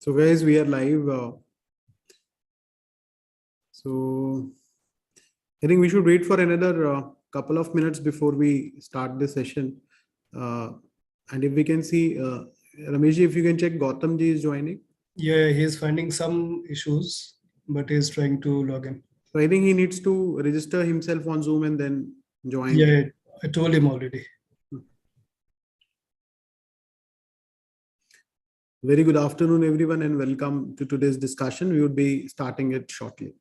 So guys, we are live. So I think we should wait for another couple of minutes before we start the session. And if we can see, Ramesh ji, if you can check Gautam ji is joining. Yeah, he's finding some issues, but he's trying to log in. So I think he needs to register himself on Zoom and then join. Yeah, I told him already. Very good afternoon, everyone, and welcome to today's discussion. We would be starting it shortly.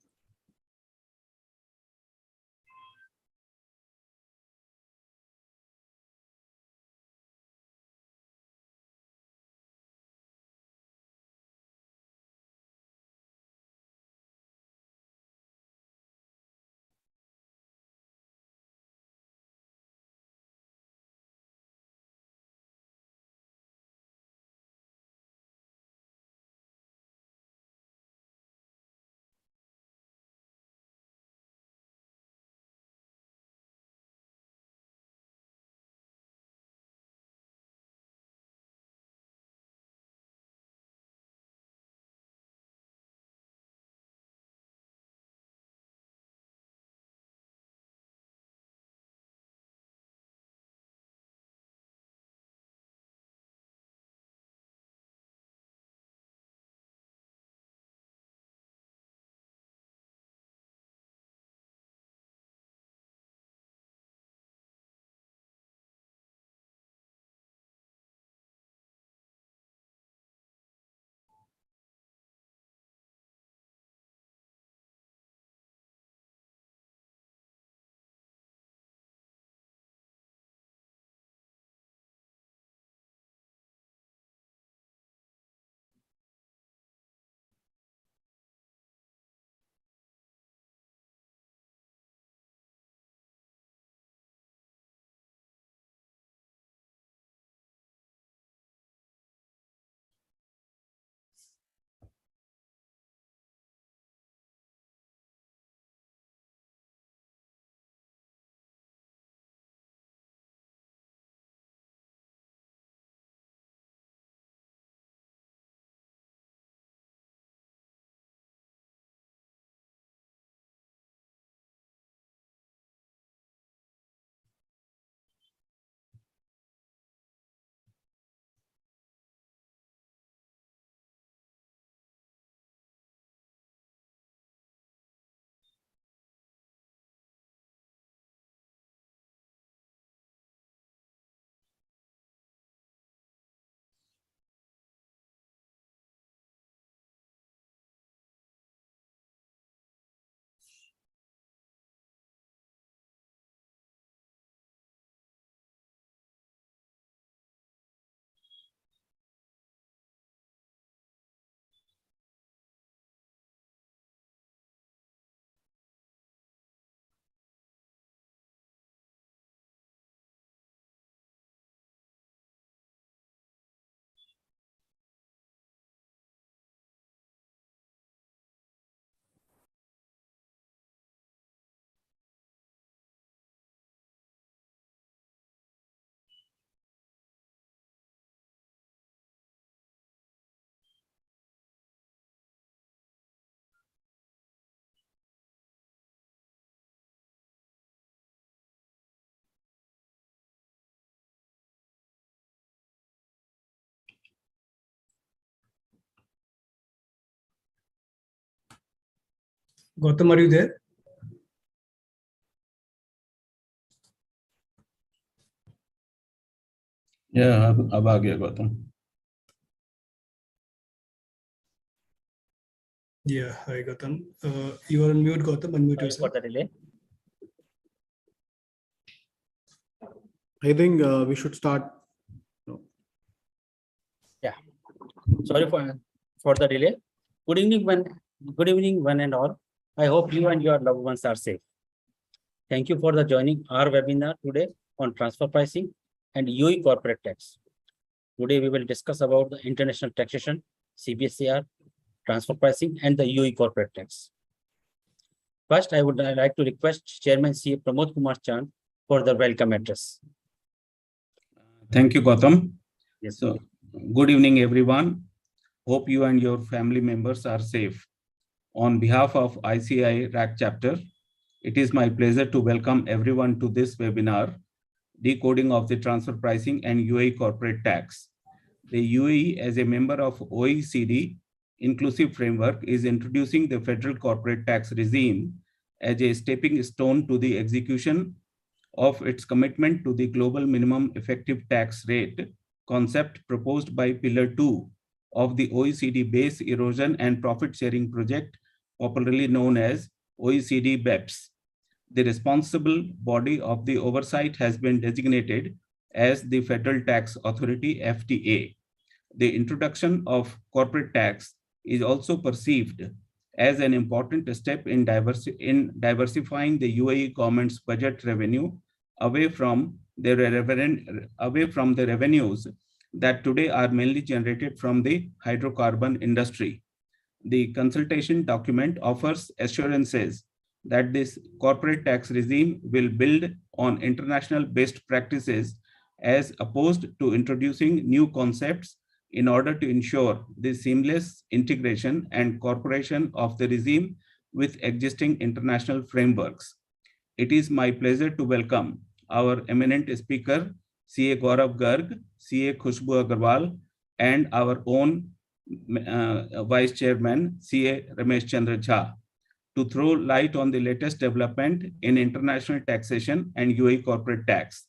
Gautam, are you there? Yeah, अब आ गया Gautam. Yeah, hi Gautam. You are on mute, Gautam. Unmute yourself. For the delay. I think we should start. Yeah. Sorry for the delay. Good evening, one and all. I hope you and your loved ones are safe. Thank you for the joining our webinar today on transfer pricing and UAE corporate tax. Today we will discuss about the international taxation, CBSCR, transfer pricing, and the UAE corporate tax. First, I would like to request Chairman C. Pramod Kumar Chand for the welcome address. Thank you, Gautam. Yes. So, good evening, everyone. Hope you and your family members are safe. On behalf of ICAI RAK Chapter, it is my pleasure to welcome everyone to this webinar, Decoding of the Transfer Pricing and UAE Corporate Tax. The UAE, as a member of OECD Inclusive Framework, is introducing the federal corporate tax regime as a stepping stone to the execution of its commitment to the global minimum effective tax rate concept proposed by Pillar 2 of the OECD Base Erosion and Profit Sharing Project, popularly known as OECD BEPS. The responsible body of the oversight has been designated as the Federal Tax Authority, FTA. The introduction of corporate tax is also perceived as an important step in diversifying the UAE government's budget revenue away from the revenues that today are mainly generated from the hydrocarbon industry. The consultation document offers assurances that this corporate tax regime will build on international best practices as opposed to introducing new concepts in order to ensure the seamless integration and cooperation of the regime with existing international frameworks. It is my pleasure to welcome our eminent speaker, CA Gaurav Garg, CA Khushboo Agarwal, and our own Vice Chairman, CA Ramesh Jha, to throw light on the latest development in international taxation and UAE corporate tax.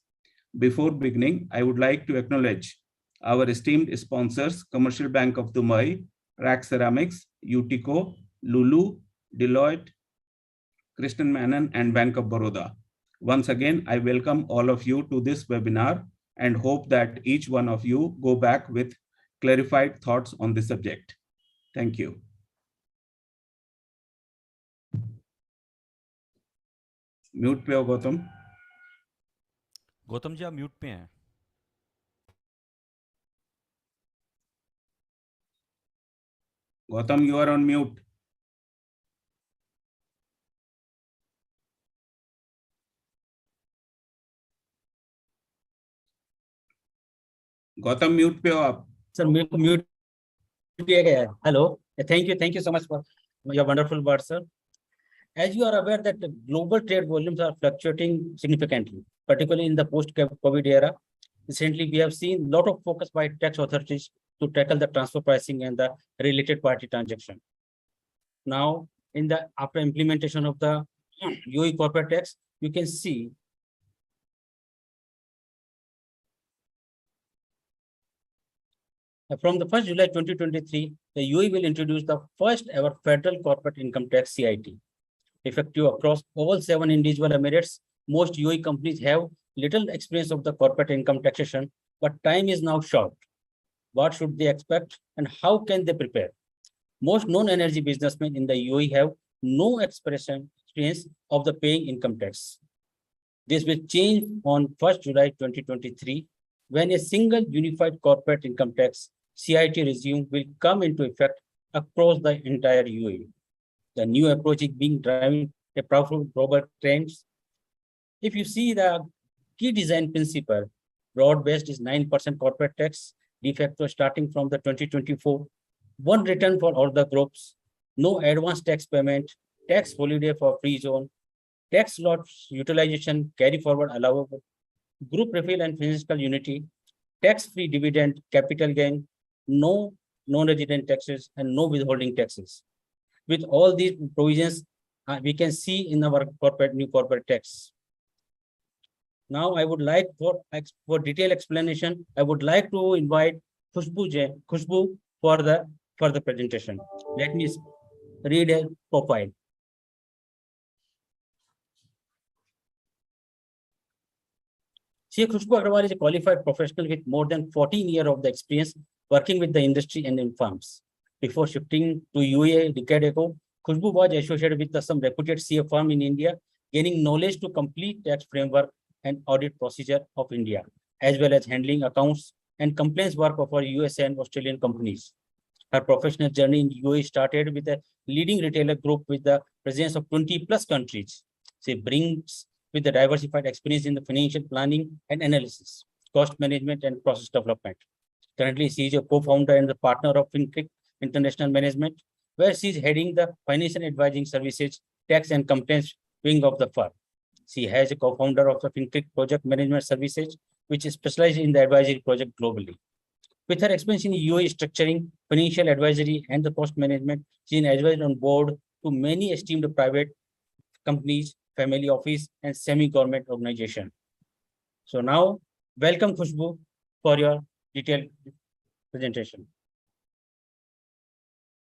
Before beginning, I would like to acknowledge our esteemed sponsors, Commercial Bank of Dubai, RAK Ceramics, Utico, Lulu, Deloitte, Christian Manon, and Bank of Baroda. Once again, I welcome all of you to this webinar and hope that each one of you go back with clarified thoughts on the subject. Thank you. Mute पे हो गौतम. गौतम जी आप mute पे हैं. Gautam, you are on mute. Gautam, mute पे हो आप. Sir, mute किया गया है. Hello. Thank you so much for your wonderful words, sir. As you are aware that the global trade volumes are fluctuating significantly, particularly in the post-COVID era. Recently, we have seen a lot of focus by tax authorities to tackle the transfer pricing and the related party transaction. Now, after implementation of the UAE corporate tax, you can see from the 1st July 2023, the UAE will introduce the first ever federal corporate income tax CIT. Effective across all 7 individual emirates, most UAE companies have little experience of the corporate income taxation, but time is now short. What should they expect and how can they prepare? Most non-energy businessmen in the UAE have no experience of the paying income tax. This will change on 1st July 2023, when a single unified corporate income tax CIT regime will come into effect across the entire UAE. The new approach is being driving a powerful global trends. If you see the key design principle, broad-based is 9% corporate tax, de facto starting from the 2024, one return for all the groups, no advance tax payment, tax holiday for free zone, tax loss utilization carry forward allowable, group refill and fiscal unity, tax-free dividend, capital gain, no non-resident taxes, and no withholding taxes. With all these provisions, we can see in our new corporate tax. Now, I would like for detailed explanation, I would like to invite Khushboo for the presentation. Let me read a profile. Khushboo Agarwal is a qualified professional with more than 14 years of the experience working with the industry and in firms. Before shifting to UAE a decade ago, Khushboo was associated with some reputed CA firm in India, gaining knowledge to complete tax framework and audit procedure of India, as well as handling accounts and compliance work of our US and Australian companies. Her professional journey in UAE started with a leading retailer group with the presence of 20 plus countries. She brings with the diversified experience in the financial planning and analysis, cost management and process development. Currently, she is a co-founder and the partner of FinCric, International Management, where she is heading the Financial Advising Services, Tax and Compliance wing of the firm. She has a co-founder of the FinCRC Project Management Services, which is specialized in the advisory project globally. With her experience in UAE structuring, financial advisory, and the cost management, she is advised on board to many esteemed private companies, family office, and semi-government organization. So now, welcome Khushboo for your detailed presentation.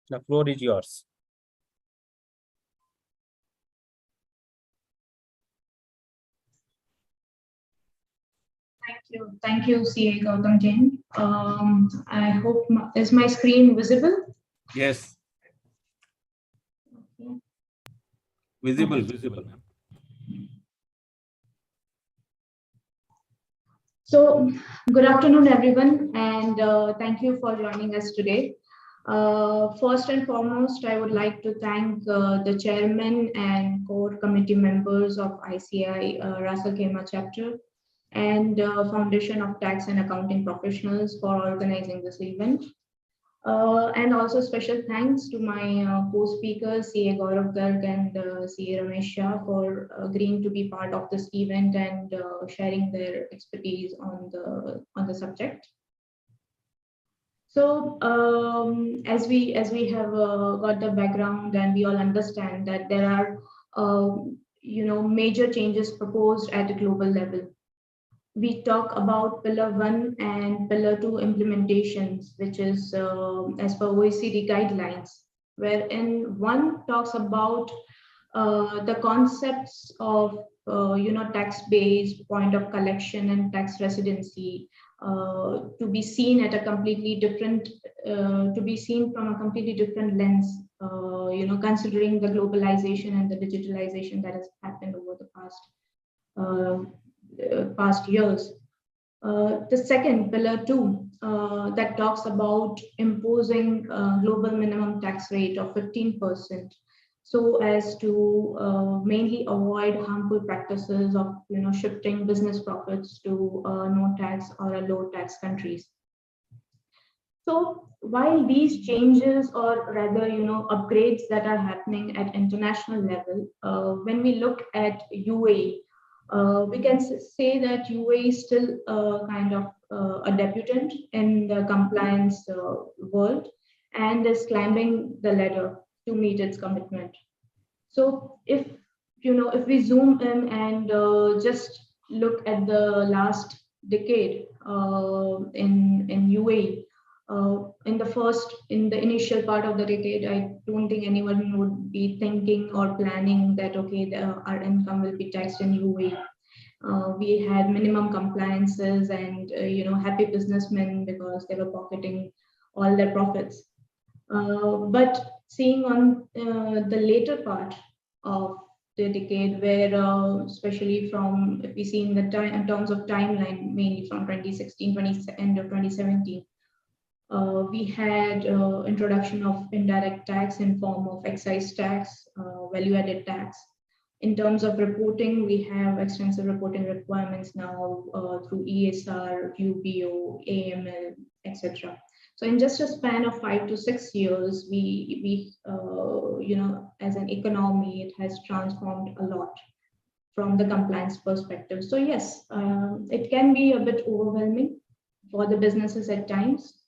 The floor is yours. Thank you, CA Gautam Jain. I hope, is my screen visible? Yes. Visible, visible. So, good afternoon, everyone, and thank you for joining us today. First and foremost, I would like to thank the chairman and core committee members of ICAI RAK Chapter and Foundation of Tax and Accounting Professionals for organizing this event. And also special thanks to my co-speakers, CA Gaurav Garg and CA Ramesh Jha, for agreeing to be part of this event and sharing their expertise on the subject. So as we have got the background, and we all understand that there are major changes proposed at a global level. We talk about Pillar 1 and Pillar 2 implementations, which is as per OECD guidelines, wherein one talks about the concepts of tax-based point of collection and tax residency to be seen at a completely different, to be seen from a completely different lens, considering the globalization and the digitalization that has happened over the past years. The second, Pillar 2, that talks about imposing global minimum tax rate of 15%, so as to mainly avoid harmful practices of shifting business profits to no tax or a low tax countries. So while these changes, or rather upgrades that are happening at international level, when we look at UAE, we can say that UAE is still kind of a debutant in the compliance world and is climbing the ladder to meet its commitment. So if we zoom in and just look at the last decade in UAE, in the initial part of the decade, I don't think anyone would be thinking or planning that, okay, our income will be taxed in UAE. We had minimum compliances and, happy businessmen because they were pocketing all their profits. But seeing on the later part of the decade, where especially from, if we see in terms of timeline, mainly from 2016, end of 2017, we had introduction of indirect tax in form of excise tax, value-added tax. In terms of reporting, we have extensive reporting requirements now through ESR, UBO, AML, etc. So in just a span of 5 to 6 years, we as an economy, it has transformed a lot from the compliance perspective. So yes, it can be a bit overwhelming for the businesses at times.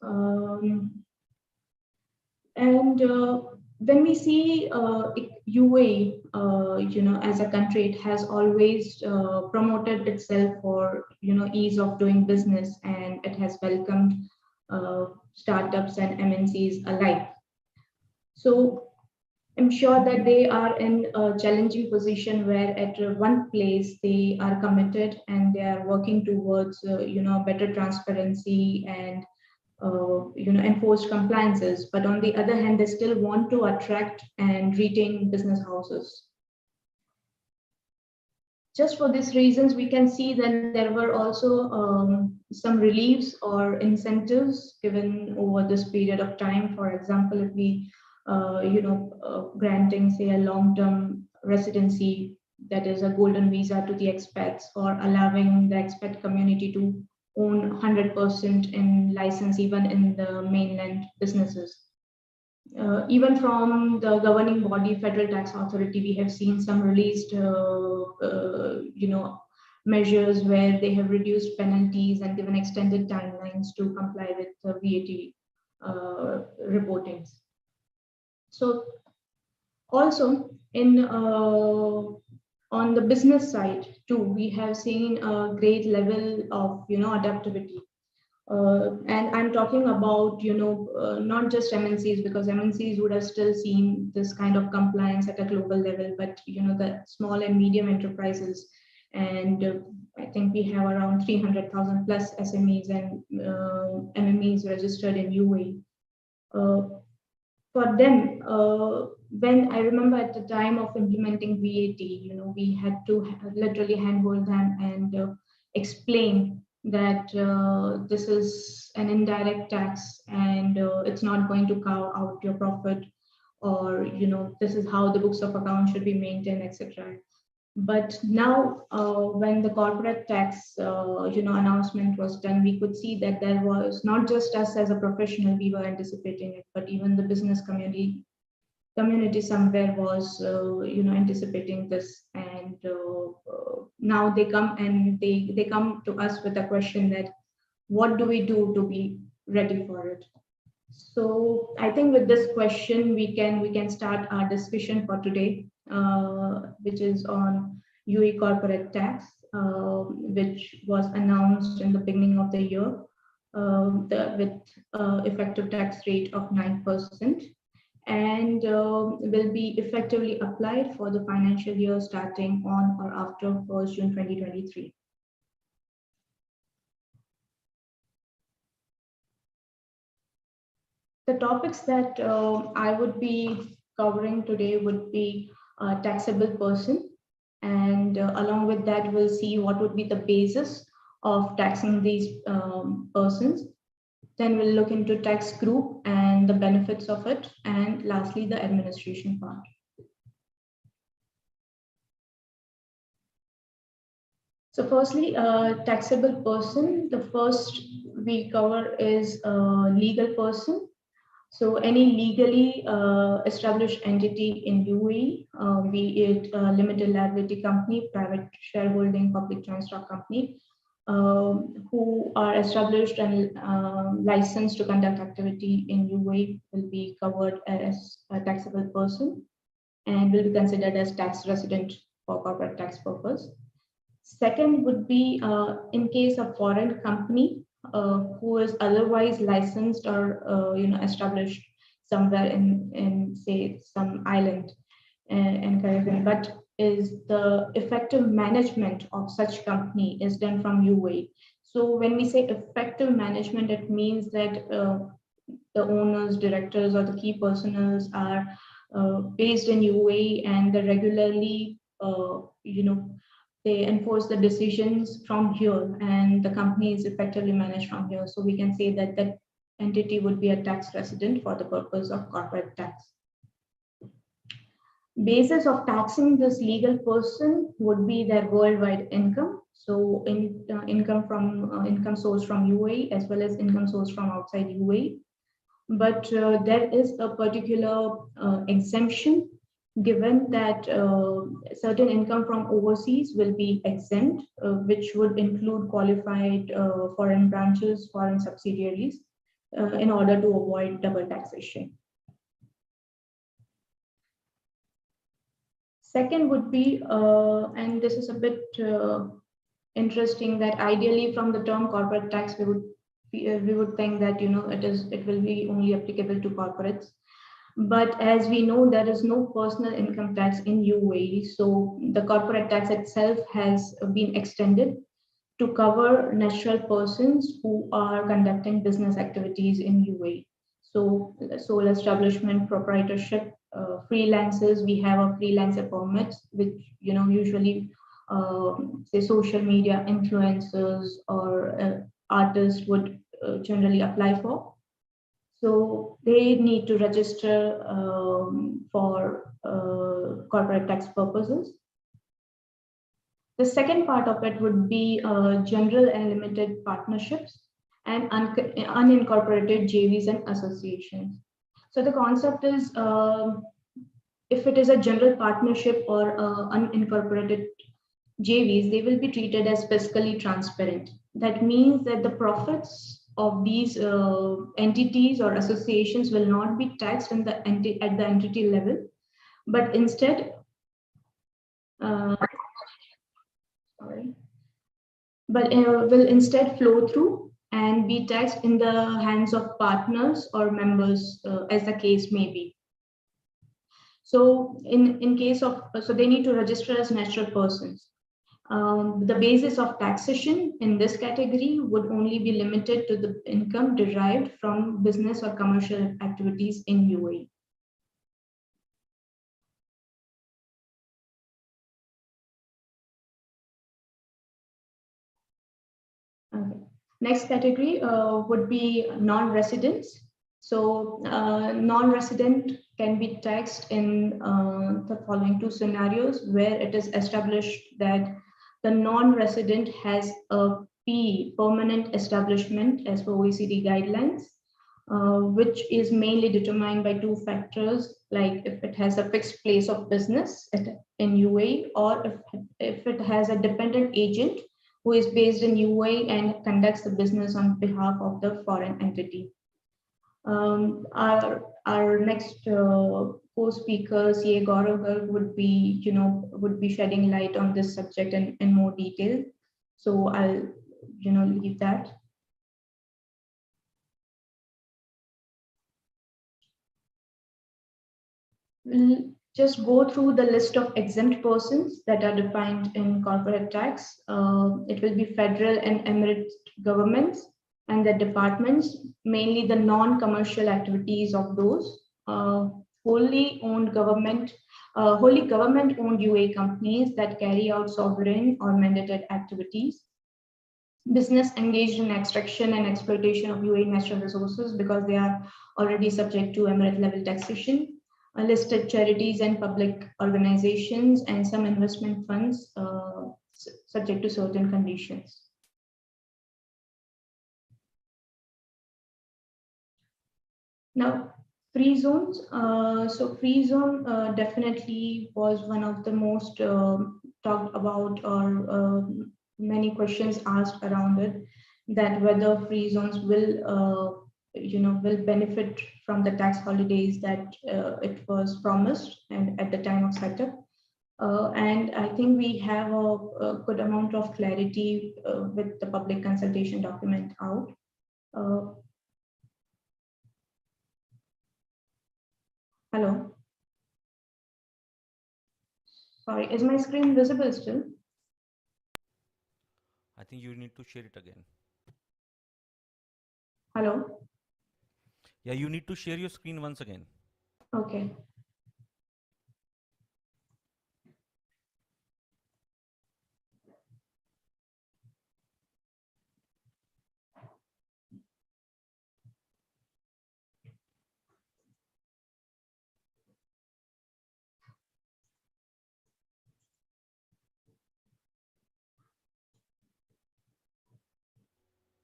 When we see UAE, as a country, it has always promoted itself for ease of doing business, and it has welcomed startups and MNCs alike. So I'm sure that they are in a challenging position where at one place they are committed and they are working towards better transparency and enforced compliances, but on the other hand, they still want to attract and retain business houses. Just for these reasons, we can see that there were also some reliefs or incentives given over this period of time. For example, if we, granting, say, a long-term residency, that is a golden visa to the expats, or allowing the expat community to own 100% in license even in the mainland businesses. even from the governing body, Federal Tax Authority, we have seen some released, measures where they have reduced penalties and given extended timelines to comply with the VAT reportings. So also on the business side too, we have seen a great level of adaptability. And I'm talking about not just MNCs, because MNCs would have still seen this kind of compliance at a global level, but the small and medium enterprises, and I think we have around 300,000 plus SMEs and MMEs registered in UAE. For them, when I remember at the time of implementing VAT, we had to literally handhold them and explain that this is an indirect tax and it's not going to carve out your profit, or this is how the books of account should be maintained, etc. But now, when the corporate tax, announcement was done, we could see that there was not just us as a professional, we were anticipating it, but even the business community somewhere was, anticipating this. And now they come and they come to us with a question that, what do we do to be ready for it? So I think with this question, we can start our discussion for today, which is on UAE corporate tax, which was announced in the beginning of the year, with effective tax rate of 9%, and will be effectively applied for the financial year starting on or after 1st June 2023. The topics that I would be covering today would be taxable person, and along with that, we'll see what would be the basis of taxing these persons. Then we'll look into tax group and the benefits of it, and lastly, the administration part. So firstly, taxable person, the first we cover is legal person. So any legally established entity in UAE, be it a limited liability company, private shareholding, public joint stock company, who are established and licensed to conduct activity in UAE, will be covered as a taxable person and will be considered as tax resident for corporate tax purpose. Second would be in case of foreign company who is otherwise licensed or established somewhere in say some island in Caribbean, but is the effective management of such company is done from UAE. So when we say effective management, it means that the owners, directors, or the key personals are based in UAE, and they regularly they enforce the decisions from here, and the company is effectively managed from here. So we can say that that entity would be a tax resident for the purpose of corporate tax. Basis of taxing this legal person would be their worldwide income. So income sourced from UAE as well as income sourced from outside UAE. But there is a particular exemption, given that certain income from overseas will be exempt, which would include qualified foreign branches, foreign subsidiaries, in order to avoid double taxation. Second would be, and this is a bit interesting, that ideally from the term corporate tax, we would think that it will be only applicable to corporates. But as we know, there is no personal income tax in UAE. So the corporate tax itself has been extended to cover natural persons who are conducting business activities in UAE. So sole establishment, proprietorship, freelancers, we have a freelancer permit, which usually say social media influencers or artists would generally apply for. So they need to register for corporate tax purposes. The second part of it would be general and limited partnerships and unincorporated JVs and associations. So the concept is if it is a general partnership or unincorporated JVs, they will be treated as fiscally transparent. That means that the profits of these entities or associations will not be taxed at the entity level, but instead, will instead flow through and be taxed in the hands of partners or members, as the case may be. So in case of, so they need to register as natural persons. The basis of taxation in this category would only be limited to the income derived from business or commercial activities in UAE. Okay. Next category would be non-residents. So non-resident can be taxed in the following two scenarios, where it is established that the non-resident has a permanent establishment as per OECD guidelines, which is mainly determined by two factors, like if it has a fixed place of business in UAE, or if it has a dependent agent who is based in UAE and conducts the business on behalf of the foreign entity. Our next co-speaker, CA Gaurav Garg, would be shedding light on this subject in more detail. So I'll leave that. We'll just go through the list of exempt persons that are defined in corporate tax. It will be federal and emirate governments and their departments, mainly the non-commercial activities of those, wholly government-owned UAE companies that carry out sovereign or mandated activities, business engaged in extraction and exploitation of UAE natural resources because they are already subject to emirate level taxation, listed charities and public organizations, and some investment funds subject to certain conditions. Now, free zones. So free zone definitely was one of the most talked about, or many questions asked around it, that whether free zones will benefit from the tax holidays that it was promised and at the time of setup. And I think we have a good amount of clarity with the public consultation document out. Hello. Sorry, is my screen visible still? I think you need to share it again. Hello. Yeah, you need to share your screen once again. Okay.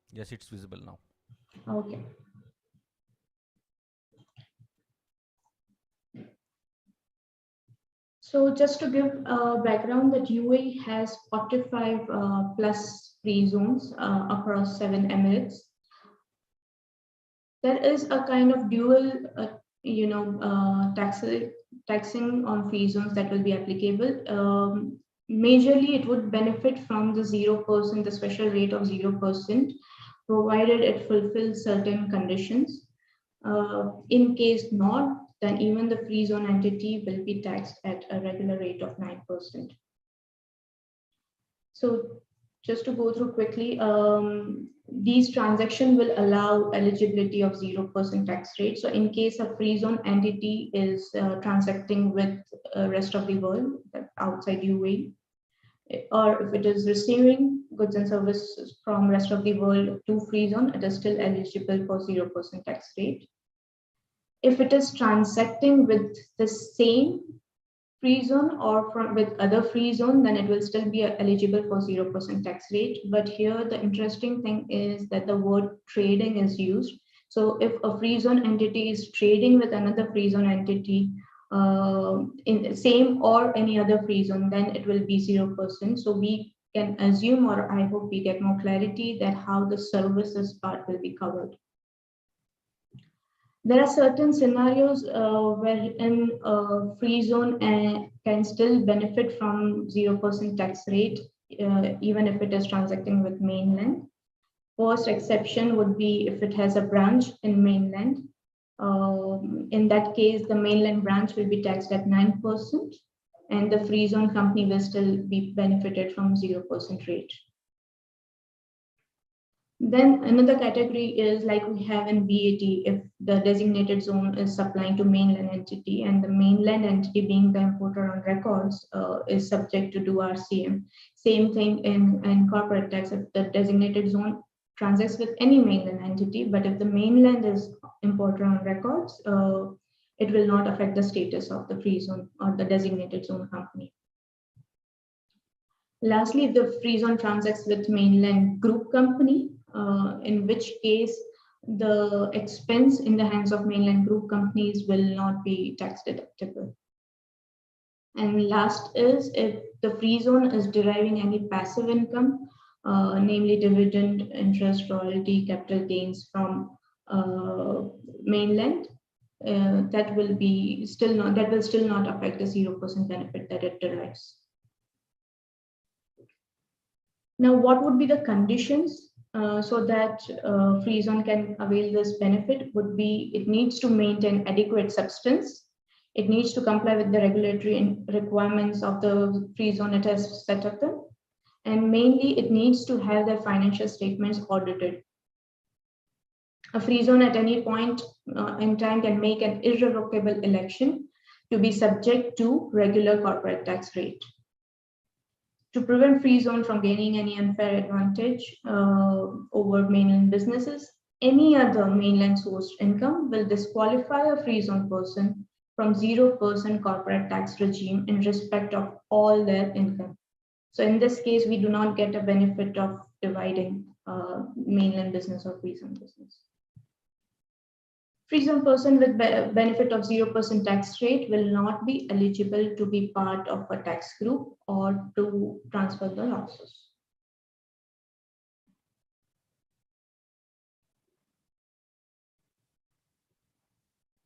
Yes, it's visible now. Okay. So just to give a background, that UAE has 45 plus free zones across 7 emirates. There is a kind of dual, taxing on free zones that will be applicable. Majorly, it would benefit from the 0%, the special rate of 0%, provided it fulfills certain conditions. In case not, then even the free zone entity will be taxed at a regular rate of 9%. So just to go through quickly, these transactions will allow eligibility of 0% tax rate. So in case a free zone entity is transacting with rest of the world outside UAE, or if it is receiving goods and services from rest of the world to free zone, it is still eligible for 0% tax rate. If it is transacting with the same free zone or with other free zone, then it will still be eligible for 0% tax rate. But here the interesting thing is that the word trading is used. So if a free zone entity is trading with another free zone entity in the same or any other free zone, then it will be 0%. So we can assume, or I hope we get more clarity, that how the services part will be covered. There are certain scenarios wherein a free zone can still benefit from 0% tax rate, even if it is transacting with mainland. First exception would be if it has a branch in mainland. In that case, the mainland branch will be taxed at 9%, and the free zone company will still be benefited from 0% rate. Then another category is like we have in VAT, if the designated zone is supplying to mainland entity and the mainland entity being the importer on records is subject to do RCM. Same thing in corporate tax, if the designated zone transacts with any mainland entity, but if the mainland is importer on records, it will not affect the status of the free zone or the designated zone company. Lastly, if the free zone transacts with mainland group company, in which case the expense in the hands of mainland group companies will not be tax deductible. And last is if the free zone is deriving any passive income, namely dividend, interest, royalty, capital gains from mainland, that will still not affect the 0% benefit that it derives. Now, what would be the conditions so that free zone can avail this benefit? Would be it needs to maintain adequate substance. It needs to comply with the regulatory requirements of the free zone it has set up them. And mainly, it needs to have their financial statements audited. A free zone at any point in time can make an irrevocable election to be subject to regular corporate tax rate. To prevent free zone from gaining any unfair advantage over mainland businesses, any other mainland sourced income will disqualify a free zone person from 0% corporate tax regime in respect of all their income. So in this case, we do not get a benefit of dividing mainland business or free zone business. Free zone person with benefit of 0% tax rate will not be eligible to be part of a tax group or to transfer the losses.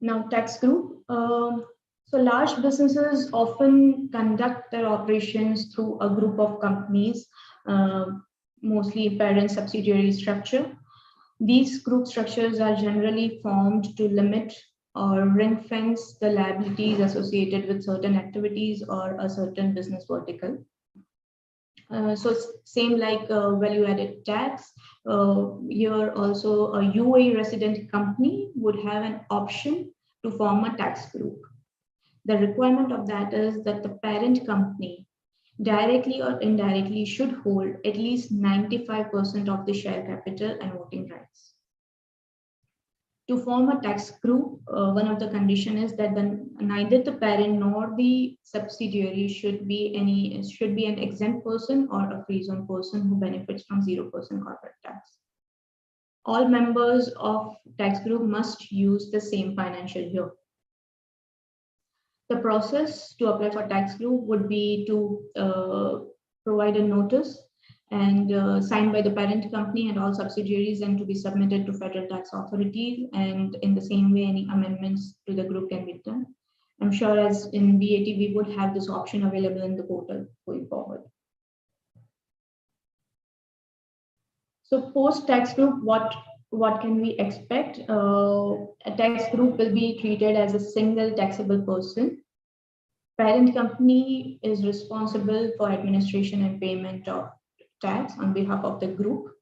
Now, tax group. So large businesses often conduct their operations through a group of companies, mostly parent subsidiary structure. These group structures are generally formed to limit or ring fence the liabilities associated with certain activities or a certain business vertical. So same like value-added tax, here also a UAE resident company would have an option to form a tax group. The requirement of that is that the parent company directly or indirectly should hold at least 95% of the share capital and voting rights. To form a tax group, one of the conditions is that neither the parent nor the subsidiary should be an exempt person or a free zone person who benefits from 0% corporate tax. All members of tax group must use the same financial year. The process to apply for tax group would be to provide a notice and signed by the parent company and all subsidiaries and to be submitted to federal tax authorities. And in the same way, any amendments to the group can be done. I'm sure as in VAT, we would have this option available in the portal going forward. So post tax group, what can we expect? A tax group will be treated as a single taxable person. Parent company is responsible for administration and payment of tax on behalf of the group.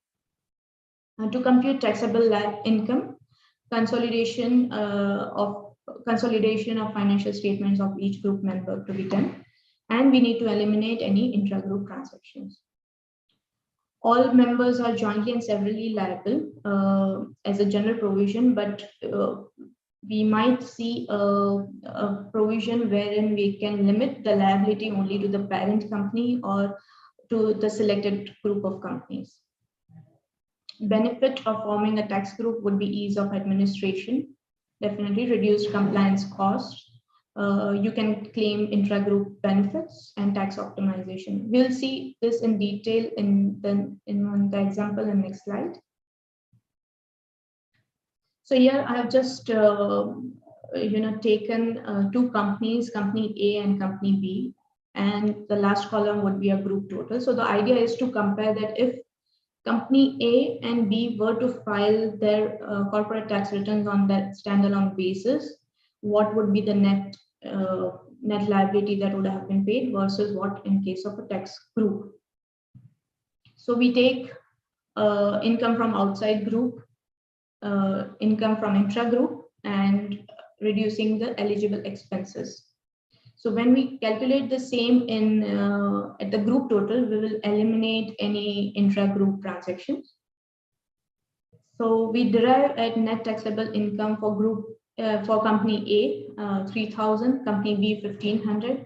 To compute taxable income, consolidation of financial statements of each group member to be done, and we need to eliminate any intra-group transactions. All members are jointly and severally liable as a general provision, but we might see a provision wherein we can limit the liability only to the parent company or to the selected group of companies. benefit of forming a tax group would be ease of administration, definitely reduced compliance costs. You can claim intra-group benefits and tax optimization. We'll see this in detail in the example in next slide. So here I have just taken two companies, company A and company B, and the last column would be a group total. So the idea is to compare that if company A and B were to file their corporate tax returns on that standalone basis, what would be the net liability that would have been paid versus what in case of a tax group. So we take income from outside group, income from intra-group, and reducing the eligible expenses. So when we calculate the same in at the group total, we will eliminate any intra-group transactions. So we derive at net taxable income for group for company A 3,000, company B 1,500,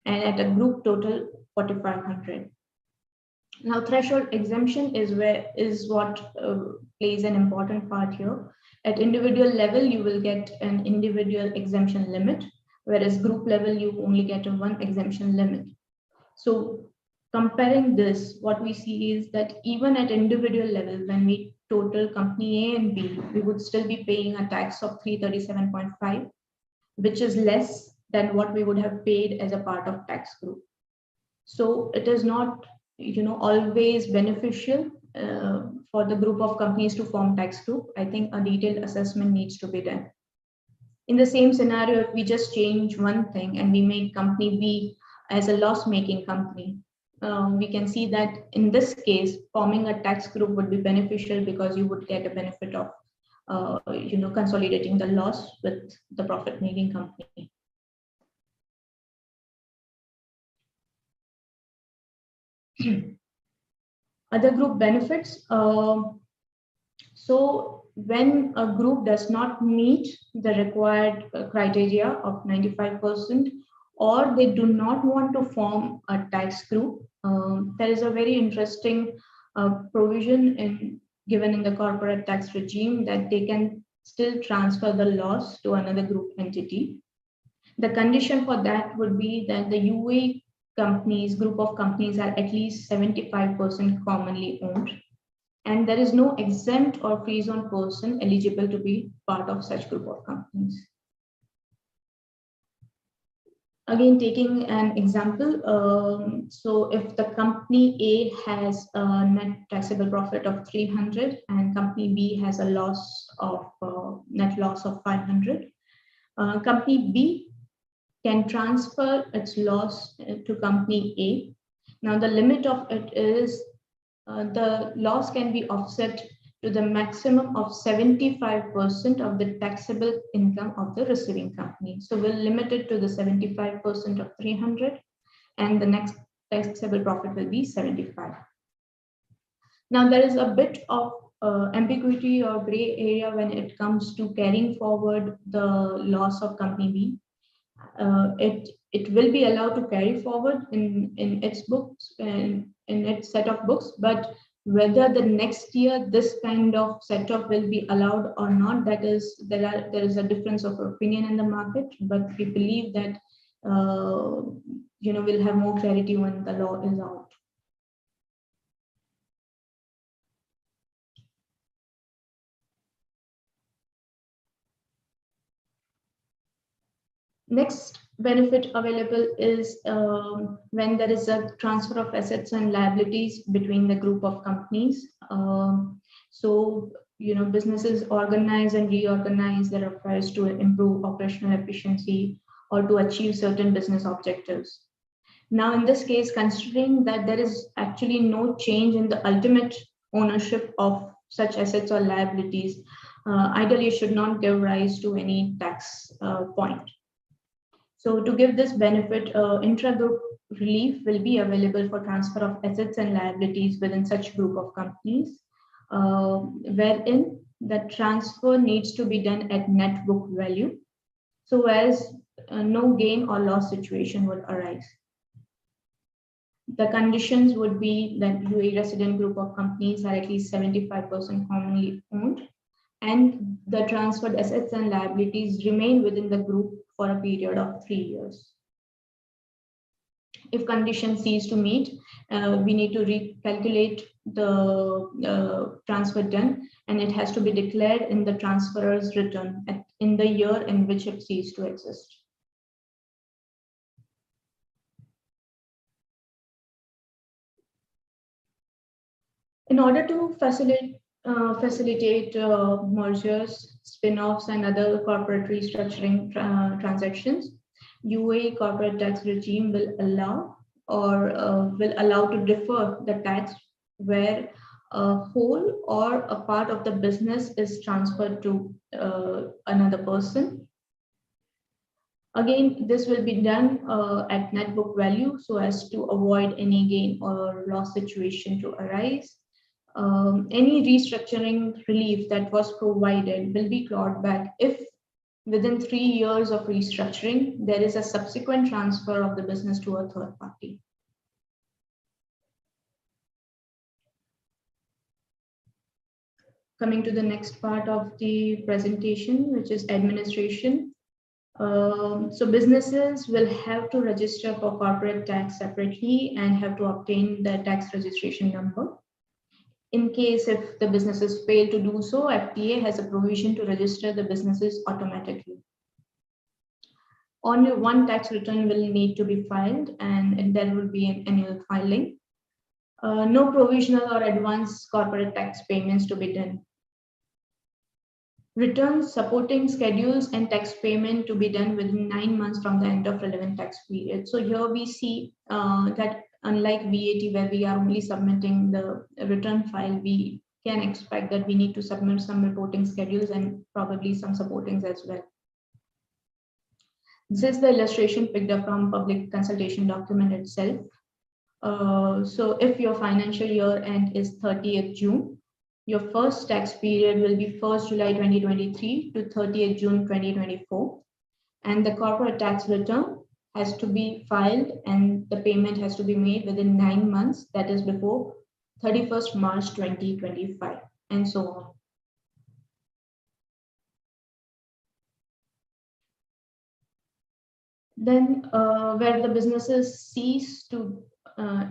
and at a group total 4,500. Now threshold exemption is what plays an important part here. At individual level, you will get an individual exemption limit, whereas group level, you only get a one exemption limit. So comparing this, what we see is that even at individual level, when we total company A and B, we would still be paying a tax of 337.5, which is less than what we would have paid as a part of tax group. So it is not always beneficial for the group of companies to form tax group. I think a detailed assessment needs to be done. In the same scenario, if we just change one thing and we make company B as a loss-making company, we can see that in this case, forming a tax group would be beneficial because you would get a benefit of consolidating the loss with the profit-making company. Other group benefits. So when a group does not meet the required criteria of 95%, or they do not want to form a tax group, there is a very interesting provision given in the corporate tax regime that they can still transfer the loss to another group entity. The condition for that would be that the UAE group of companies are at least 75% commonly owned, and there is no exempt or free zone person eligible to be part of such group of companies. Again, taking an example, so if the company A has a net taxable profit of 300 and company B has a net loss of 500, company B can transfer its loss to company A. Now the limit of it is the loss can be offset to the maximum of 75% of the taxable income of the receiving company. So we'll limit it to the 75% of 300, and the next taxable profit will be 75. Now there is a bit of ambiguity or gray area when it comes to carrying forward the loss of company B. It will be allowed to carry forward in its books and in its set of books, but whether the next year this kind of setup will be allowed or not, there is a difference of opinion in the market, but we believe that we'll have more clarity when the law is out. Next benefit available is when there is a transfer of assets and liabilities between the group of companies. Businesses organize and reorganize their affairs to improve operational efficiency or to achieve certain business objectives. Now, in this case, considering that there is actually no change in the ultimate ownership of such assets or liabilities, ideally should not give rise to any tax point. So to give this benefit, intra-group relief will be available for transfer of assets and liabilities within such group of companies, wherein the transfer needs to be done at net book value, so as no gain or loss situation would arise. The conditions would be that UAE resident group of companies are at least 75% commonly owned, and the transferred assets and liabilities remain within the group for a period of 3 years. If condition cease to meet, we need to recalculate the transfer done, and it has to be declared in the transferor's return in the year in which it ceased to exist. In order to facilitate mergers, spin-offs, and other corporate restructuring transactions, UAE corporate tax regime will allow to defer the tax where a whole or a part of the business is transferred to another person. Again, this will be done at net book value so as to avoid any gain or loss situation to arise. Any restructuring relief that was provided will be clawed back if within 3 years of restructuring, there is a subsequent transfer of the business to a third party. Coming to the next part of the presentation, which is administration. So businesses will have to register for corporate tax separately and have to obtain the tax registration number. In case if the businesses fail to do so, FTA has a provision to register the businesses automatically. Only one tax return will need to be filed, and there will be an annual filing. No provisional or advance corporate tax payments to be done. Returns, supporting schedules, and tax payment to be done within 9 months from the end of relevant tax period. So here we see that unlike VAT, where we are only submitting the return file, we can expect that we need to submit some reporting schedules and probably some supportings as well. This is the illustration picked up from public consultation document itself. So if your financial year end is 30th June, your first tax period will be 1st July 2023 to 30th June 2024. And the corporate tax return has to be filed and the payment has to be made within 9 months, that is before 31st March 2025, and so on. Then where the businesses cease to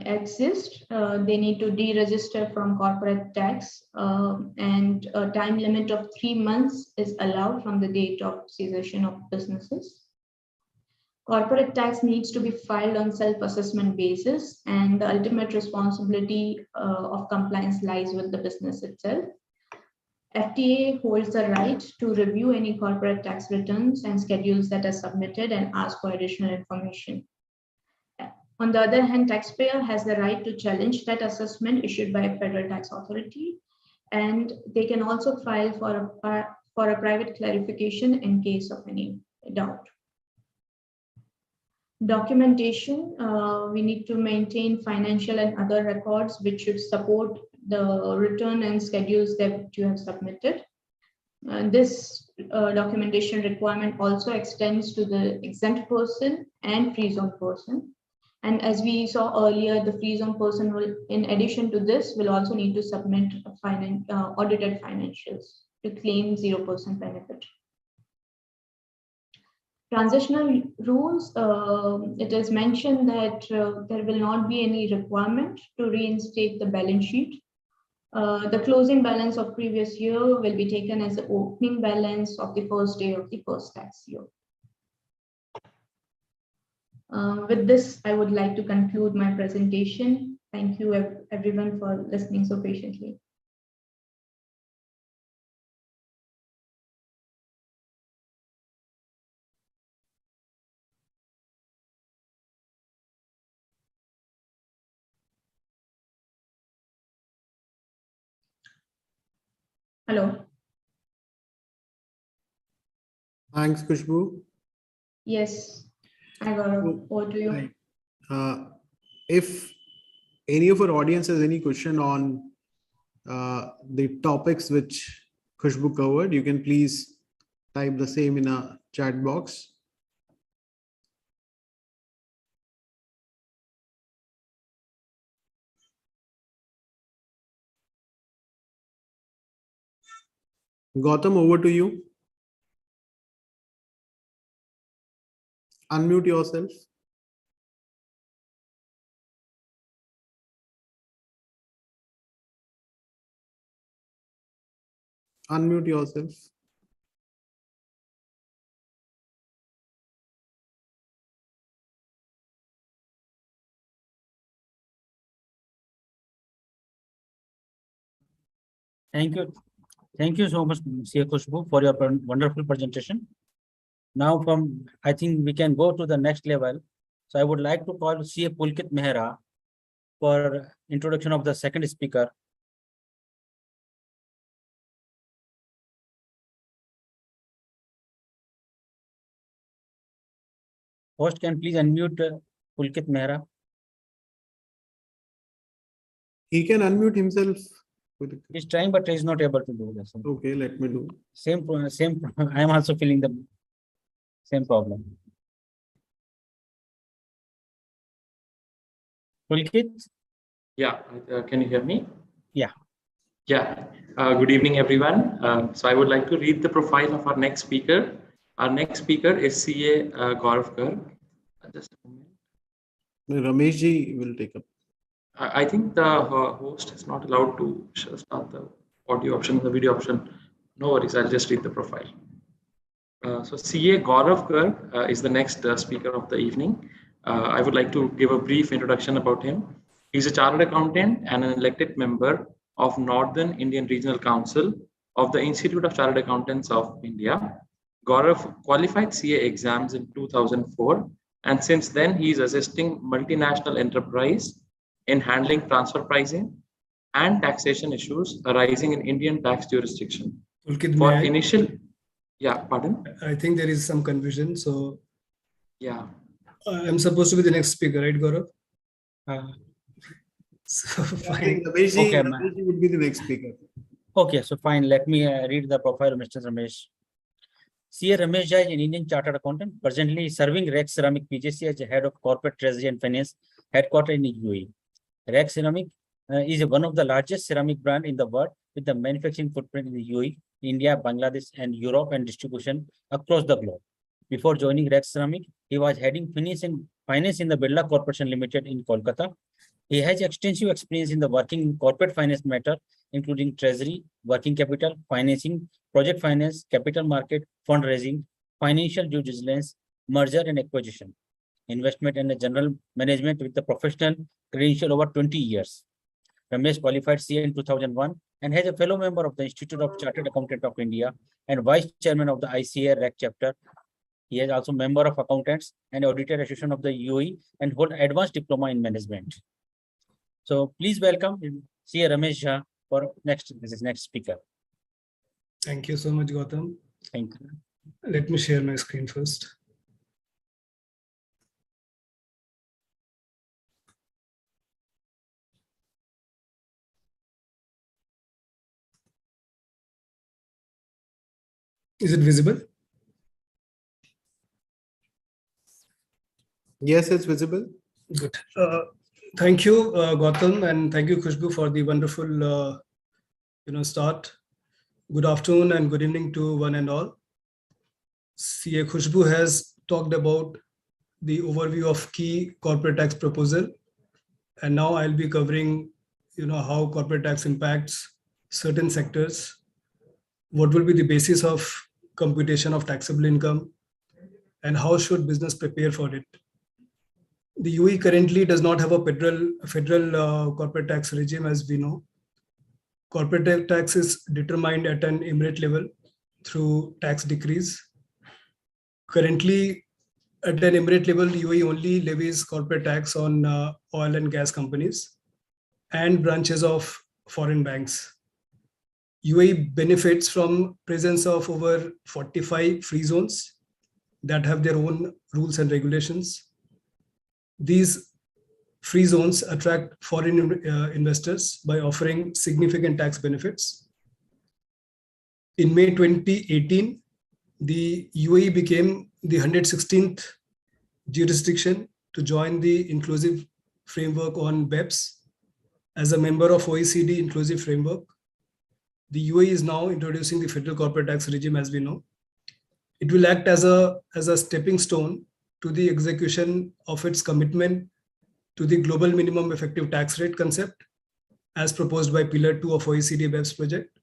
exist, they need to deregister from corporate tax, and a time limit of 3 months is allowed from the date of cessation of businesses. Corporate tax needs to be filed on self-assessment basis, and the ultimate responsibility of compliance lies with the business itself. FTA holds the right to review any corporate tax returns and schedules that are submitted and ask for additional information. On the other hand, taxpayer has the right to challenge that assessment issued by a federal tax authority, and they can also file for a private clarification in case of any doubt. Documentation, we need to maintain financial and other records which should support the return and schedules that you have submitted. This documentation requirement also extends to the exempt person and free zone person. And as we saw earlier, the free zone person will, in addition to this, will also need to submit audited financials to claim 0% benefit. Transitional rules, it is mentioned that there will not be any requirement to reinstate the balance sheet. The closing balance of previous year will be taken as the opening balance of the first day of the first tax year. With this, I would like to conclude my presentation. Thank you everyone for listening so patiently. Hello. Thanks, Khushboo. Yes, I got over to you. If any of our audience has any question on the topics which Khushboo covered, you can please type the same in a chat box. Gautam, over to you. Unmute yourself. Unmute yourself. Thank you. Thank you so much, CA Khushboo, for your wonderful presentation. Now I think we can go to the next level. So I would like to call CA Pulkit Mehra for introduction of the second speaker. Host, can please unmute Pulkit Mehra. He can unmute himself. He's trying, but he's not able to do this. Okay, let me do. Same. I am also feeling the same problem. Pulkit? Yeah, can you hear me? Yeah. Yeah. Good evening, everyone. So I would like to read the profile of our next speaker. Our next speaker is CA Gaurav Garg. Just a moment. Ramesh Ji will take up. I think the host is not allowed to start the audio option, the video option. No worries, I'll just read the profile. So CA Gaurav Garg is the next speaker of the evening. I would like to give a brief introduction about him. He's a chartered accountant and an elected member of Northern Indian Regional Council of the Institute of Chartered Accountants of India. Gaurav qualified CA exams in 2004, and since then he is assisting multinational enterprise in handling transfer pricing and taxation issues arising in Indian tax jurisdiction. Pulkit, For may I? initial, yeah, pardon? I think there is some confusion. So Yeah. I'm supposed to be the next speaker, right, Gaurav? So I fine. think Ramesh Ji, Okay, Ramesh Ji would be the next speaker. Okay, so fine. Let me read the profile of Mr. Ramesh. CA Ramesh Jha is an Indian chartered accountant, presently serving RAK Ceramic PJC as a head of corporate treasury and finance, headquartered in UAE. RAK Ceramic is one of the largest ceramic brand in the world, with the manufacturing footprint in the UAE, India, Bangladesh, and Europe, and distribution across the globe. Before joining RAK Ceramic, he was heading finance in the Birla Corporation Limited in Kolkata. He has extensive experience in the working in corporate finance matter, including treasury, working capital, financing, project finance, capital market, fundraising, financial due diligence, merger and acquisition, investment and general management with the professional credential over 20 years. Ramesh qualified CA in 2001 and has a fellow member of the Institute of Chartered Accountants of India and vice chairman of the ICAI RAK Chapter. He is also member of Accountants and Auditor Association of the UAE and hold advanced diploma in management. So please welcome CA Ramesh Jha for next speaker. Thank you so much, Gautam. Thank you. Let me share my screen first. Is it visible? Yes, it's visible. Good. Thank you, Gautam, and thank you, Khushboo, for the wonderful start. Good afternoon and good evening to one and all. CA Khushboo has talked about the overview of key corporate tax proposal, and now I'll be covering how corporate tax impacts certain sectors, what will be the basis of computation of taxable income, and how should business prepare for it. The UAE currently does not have a federal corporate tax regime, as we know. Corporate tax is determined at an emirate level through tax decrees. Currently, at an emirate level, UAE only levies corporate tax on oil and gas companies and branches of foreign banks. UAE benefits from presence of over 45 free zones that have their own rules and regulations. These free zones attract foreign investors by offering significant tax benefits. In May 2018, the UAE became the 116th jurisdiction to join the inclusive framework on BEPS as a member of OECD inclusive framework. the UAE is now introducing the federal corporate tax regime, as we know. It will act as a stepping stone to the execution of its commitment to the global minimum effective tax rate concept as proposed by Pillar 2 of OECD BEPS project.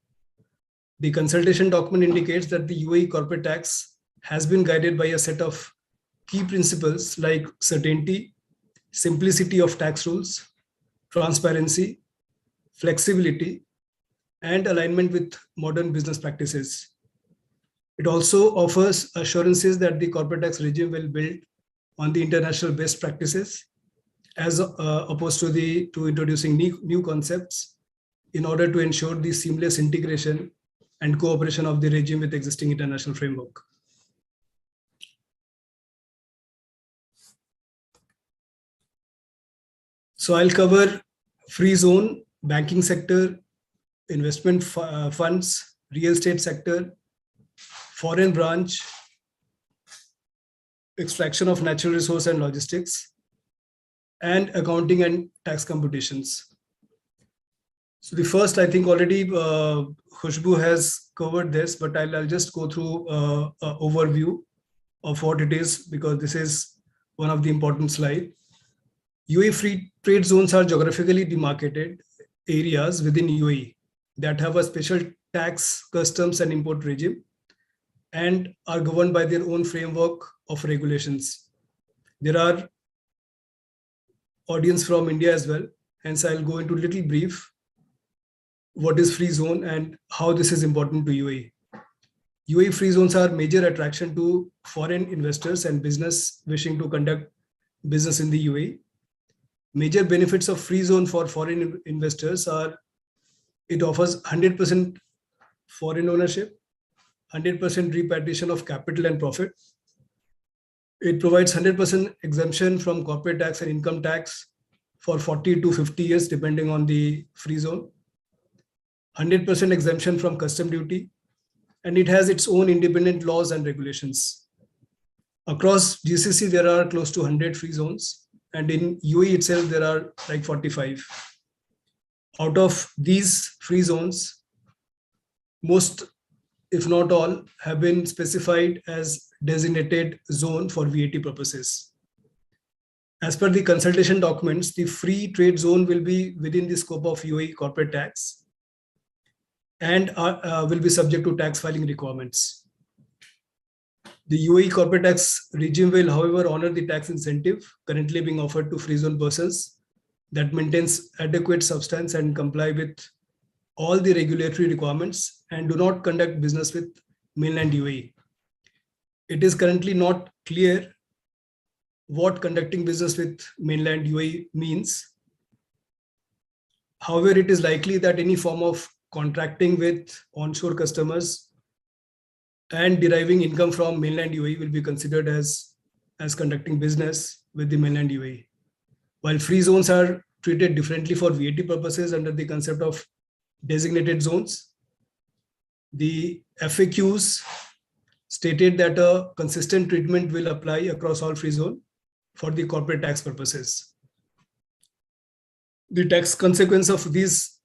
The consultation document indicates that the UAE corporate tax has been guided by a set of key principles like certainty, simplicity of tax rules, transparency, flexibility, and alignment with modern business practices. It also offers assurances that the corporate tax regime will build on the international best practices as opposed to introducing new concepts in order to ensure the seamless integration and cooperation of the regime with existing international framework. So I'll cover free zone, banking sector, investment funds, real estate sector, foreign branch, extraction of natural resource and logistics, and accounting and tax computations. So the first, I think already Khushboo has covered this, but I'll just go through an overview of what it is, because this is one of the important slides. UAE free trade zones are geographically demarcated areas within UAE that have a special tax, customs, and import regime and are governed by their own framework of regulations. There are audience from India as well, hence I'll go into a little brief what is free zone and how this is important to UAE. UAE free zones are major attraction to foreign investors and business wishing to conduct business in the UAE. Major benefits of free zone for foreign investors are it offers 100% foreign ownership, 100% repatriation of capital and profit. It provides 100% exemption from corporate tax and income tax for 40 to 50 years, depending on the free zone. 100% exemption from custom duty, and it has its own independent laws and regulations. Across GCC, there are close to 100 free zones, and in UAE itself, there are like 45. Out of these free zones, most, if not all, have been specified as designated zone for VAT purposes. As per the consultation documents, the free trade zone will be within the scope of UAE corporate tax and will be subject to tax filing requirements. The UAE corporate tax regime will, however, honor the tax incentive currently being offered to free zone persons that maintains adequate substance and comply with all the regulatory requirements and do not conduct business with mainland UAE. It is currently not clear what conducting business with mainland UAE means. However, it is likely that any form of contracting with onshore customers and deriving income from mainland UAE will be considered as conducting business with the mainland UAE. While free zones are treated differently for VAT purposes under the concept of designated zones, the FAQs stated that a consistent treatment will apply across all free zone for the corporate tax purposes. The tax consequence of these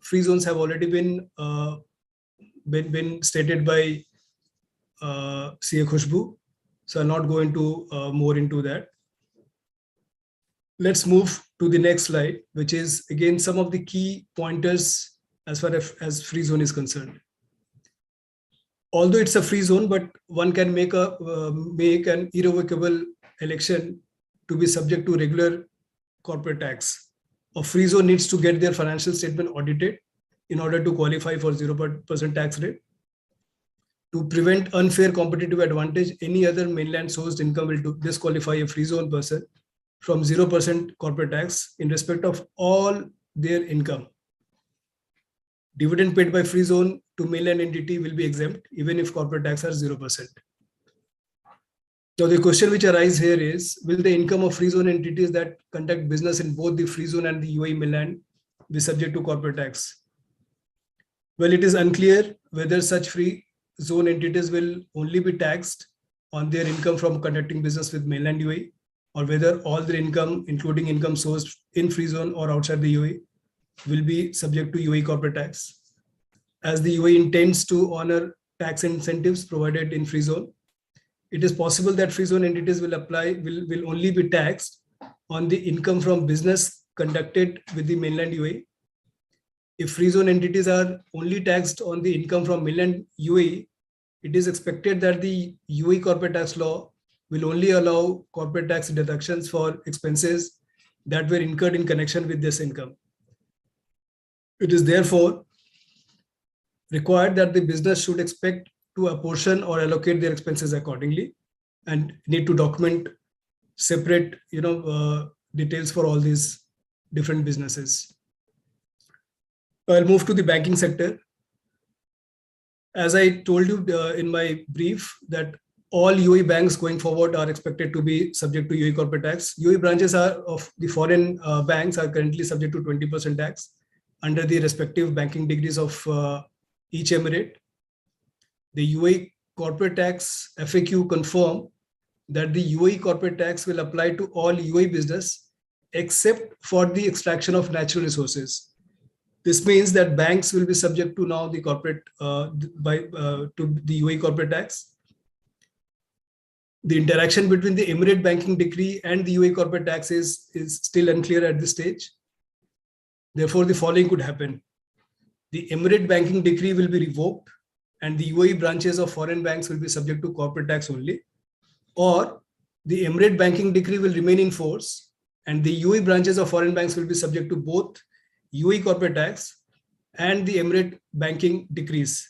free zones have already been stated by CA Khushboo, so I'll not go into more into that. Let's move to the next slide, which is again some of the key pointers as far as free zone is concerned. Although it's a free zone, but one can make an irrevocable election to be subject to regular corporate tax. A free zone needs to get their financial statement audited in order to qualify for 0% tax rate. To prevent unfair competitive advantage, any other mainland sourced income will disqualify a free zone person from 0% corporate tax in respect of all their income. Dividend paid by free zone to mainland entity will be exempt even if corporate tax are 0%. So the question which arises here is, will the income of free zone entities that conduct business in both the free zone and the UAE mainland be subject to corporate tax? Well, it is unclear whether such free zone entities will only be taxed on their income from conducting business with mainland UAE, or whether all their income, including income sourced in free zone or outside the UAE, will be subject to UAE corporate tax. as the UAE intends to honor tax incentives provided in free zone. It is possible that free zone entities will only be taxed on the income from business conducted with the mainland UAE. If free zone entities are only taxed on the income from mainland UAE, it is expected that the UAE corporate tax law will only allow corporate tax deductions for expenses that were incurred in connection with this income. It is therefore required that the business should expect to apportion or allocate their expenses accordingly and need to document separate details for all these different businesses. I'll move to the banking sector. As I told you in my brief, that all UAE banks going forward are expected to be subject to UAE corporate tax. UAE branches of the foreign banks are currently subject to 20% tax under the respective banking degrees of each emirate. The UAE corporate tax FAQ confirm that the UAE corporate tax will apply to all UAE business except for the extraction of natural resources. This means that banks will be subject to now the corporate to the UAE corporate tax. The interaction between the emirate banking decree and the UAE corporate tax is still unclear at this stage. Therefore, the following could happen. The emirate banking decree will be revoked and the UAE branches of foreign banks will be subject to corporate tax only. Or the emirate banking decree will remain in force and the UAE branches of foreign banks will be subject to both UAE corporate tax and the emirate banking decrees.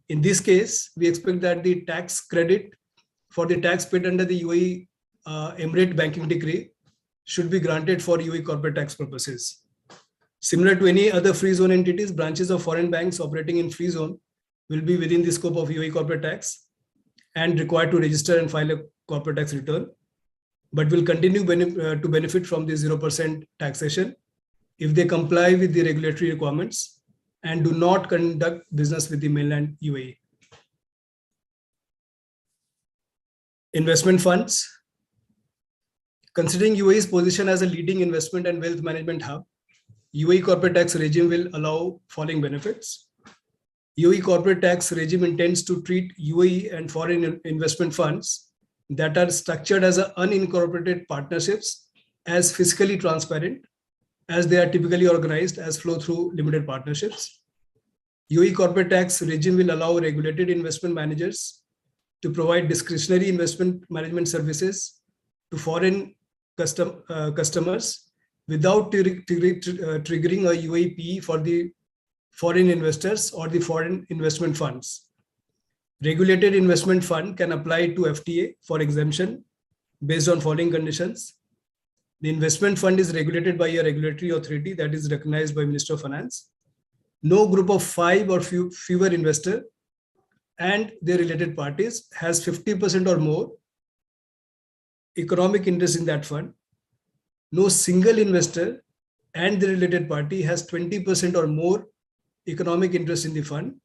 In this case, we expect that the tax credit for the tax paid under the UAE emirate banking decree should be granted for UAE corporate tax purposes. Similar to any other free zone entities, branches of foreign banks operating in free zone will be within the scope of UAE corporate tax and required to register and file a corporate tax return, but will continue to benefit from the 0% taxation if they comply with the regulatory requirements and do not conduct business with the mainland UAE. Investment funds. Considering UAE's position as a leading investment and wealth management hub, UAE corporate tax regime will allow following benefits. UAE corporate tax regime intends to treat UAE and foreign investment funds that are structured as unincorporated partnerships as fiscally transparent, as they are typically organized as flow-through limited partnerships. UAE corporate tax regime will allow regulated investment managers to provide discretionary investment management services to foreign customers without triggering a UAE PE for the foreign investors or the foreign investment funds. Regulated investment fund can apply to FTA for exemption based on following conditions. The investment fund is regulated by a regulatory authority that is recognized by Minister of Finance. No group of 5 or fewer investors and their related parties has 50% or more economic interest in that fund. No single investor and the related party has 20% or more economic interest in the fund.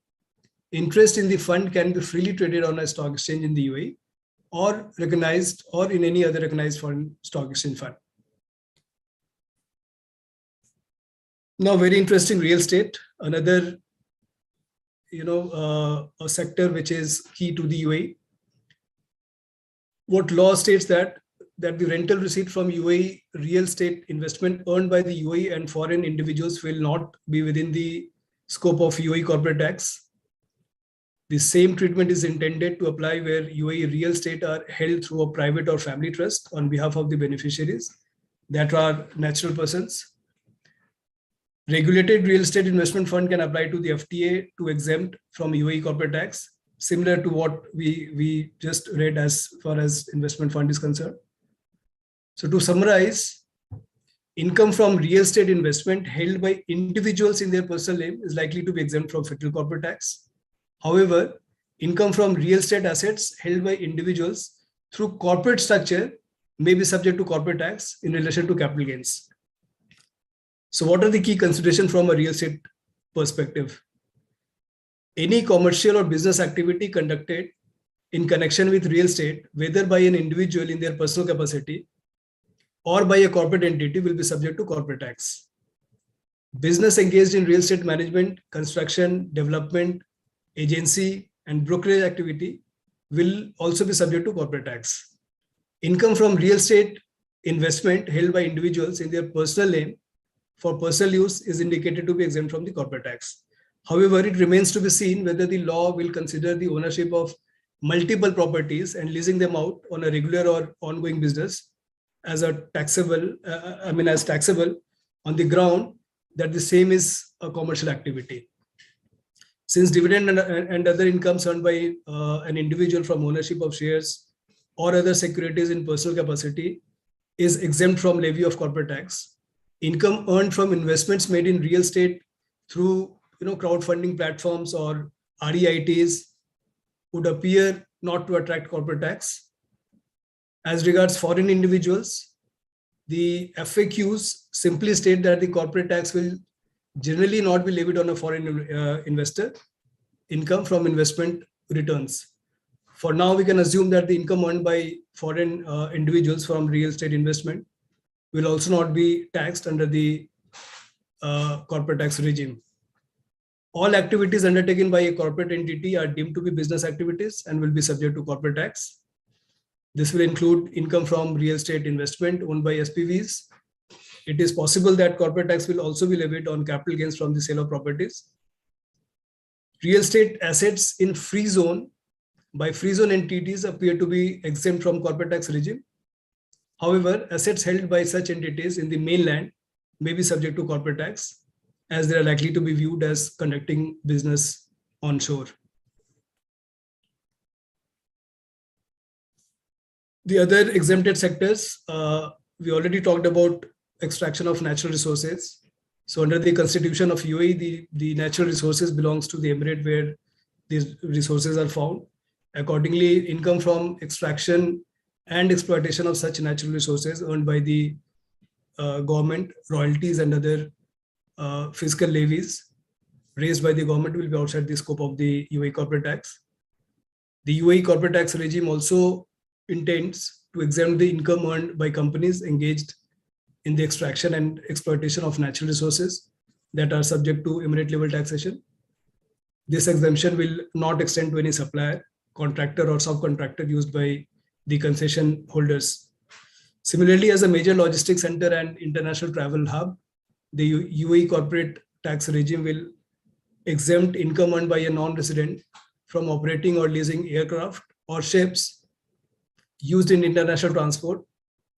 Interest in the fund can be freely traded on a stock exchange in the UAE or recognized or in any other recognized foreign stock exchange fund. Now, very interesting, real estate, another a sector which is key to the UAE. What law states that the rental receipt from UAE real estate investment earned by the UAE and foreign individuals will not be within the scope of UAE corporate tax. The same treatment is intended to apply where UAE real estate are held through a private or family trust on behalf of the beneficiaries that are natural persons. Regulated real estate investment fund can apply to the FTA to exempt from UAE corporate tax, similar to what we just read as far as investment fund is concerned. So to summarize, income from real estate investment held by individuals in their personal name is likely to be exempt from federal corporate tax. However, income from real estate assets held by individuals through corporate structure may be subject to corporate tax in relation to capital gains. So what are the key considerations from a real estate perspective? Any commercial or business activity conducted in connection with real estate, whether by an individual in their personal capacity or by a corporate entity, will be subject to corporate tax. Business engaged in real estate management, construction, development, agency, and brokerage activity will also be subject to corporate tax. Income from real estate investment held by individuals in their personal name for personal use is indicated to be exempt from the corporate tax. However, it remains to be seen whether the law will consider the ownership of multiple properties and leasing them out on a regular or ongoing business as a taxable, as taxable on the ground that the same is a commercial activity. Since dividend and other incomes earned by an individual from ownership of shares or other securities in personal capacity is exempt from levy of corporate tax, income earned from investments made in real estate through crowdfunding platforms or REITs would appear not to attract corporate tax. As regards foreign individuals, the FAQs simply state that the corporate tax will generally not be levied on a foreign investor income from investment returns. For now, we can assume that the income earned by foreign individuals from real estate investment will also not be taxed under the corporate tax regime. All activities undertaken by a corporate entity are deemed to be business activities and will be subject to corporate tax. This will include income from real estate investment owned by SPVs. It is possible that corporate tax will also be levied on capital gains from the sale of properties. Real estate assets in free zone by free zone entities appear to be exempt from corporate tax regime. However, assets held by such entities in the mainland may be subject to corporate tax, as they are likely to be viewed as conducting business onshore. The other exempted sectors, we already talked about extraction of natural resources. So under the constitution of UAE, the natural resources belongs to the emirate where these resources are found. Accordingly, income from extraction and exploitation of such natural resources earned by the government, royalties and other fiscal levies raised by the government will be outside the scope of the UAE corporate tax. The UAE corporate tax regime also intends to exempt the income earned by companies engaged in the extraction and exploitation of natural resources that are subject to emirate level taxation. This exemption will not extend to any supplier, contractor or subcontractor used by the concession holders. Similarly, as a major logistics center and international travel hub, the UAE corporate tax regime will exempt income earned by a non-resident from operating or leasing aircraft or ships used in international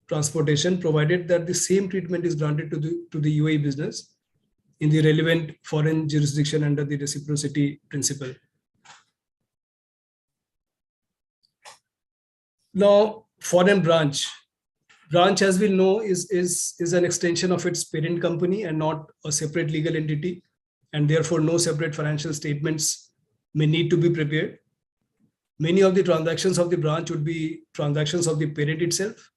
transportation, provided that the same treatment is granted to the UAE business in the relevant foreign jurisdiction under the reciprocity principle. Now, foreign branch, as we know, is an extension of its parent company and not a separate legal entity, and therefore no separate financial statements may need to be prepared. Many of the transactions of the branch would be transactions of the parent itself,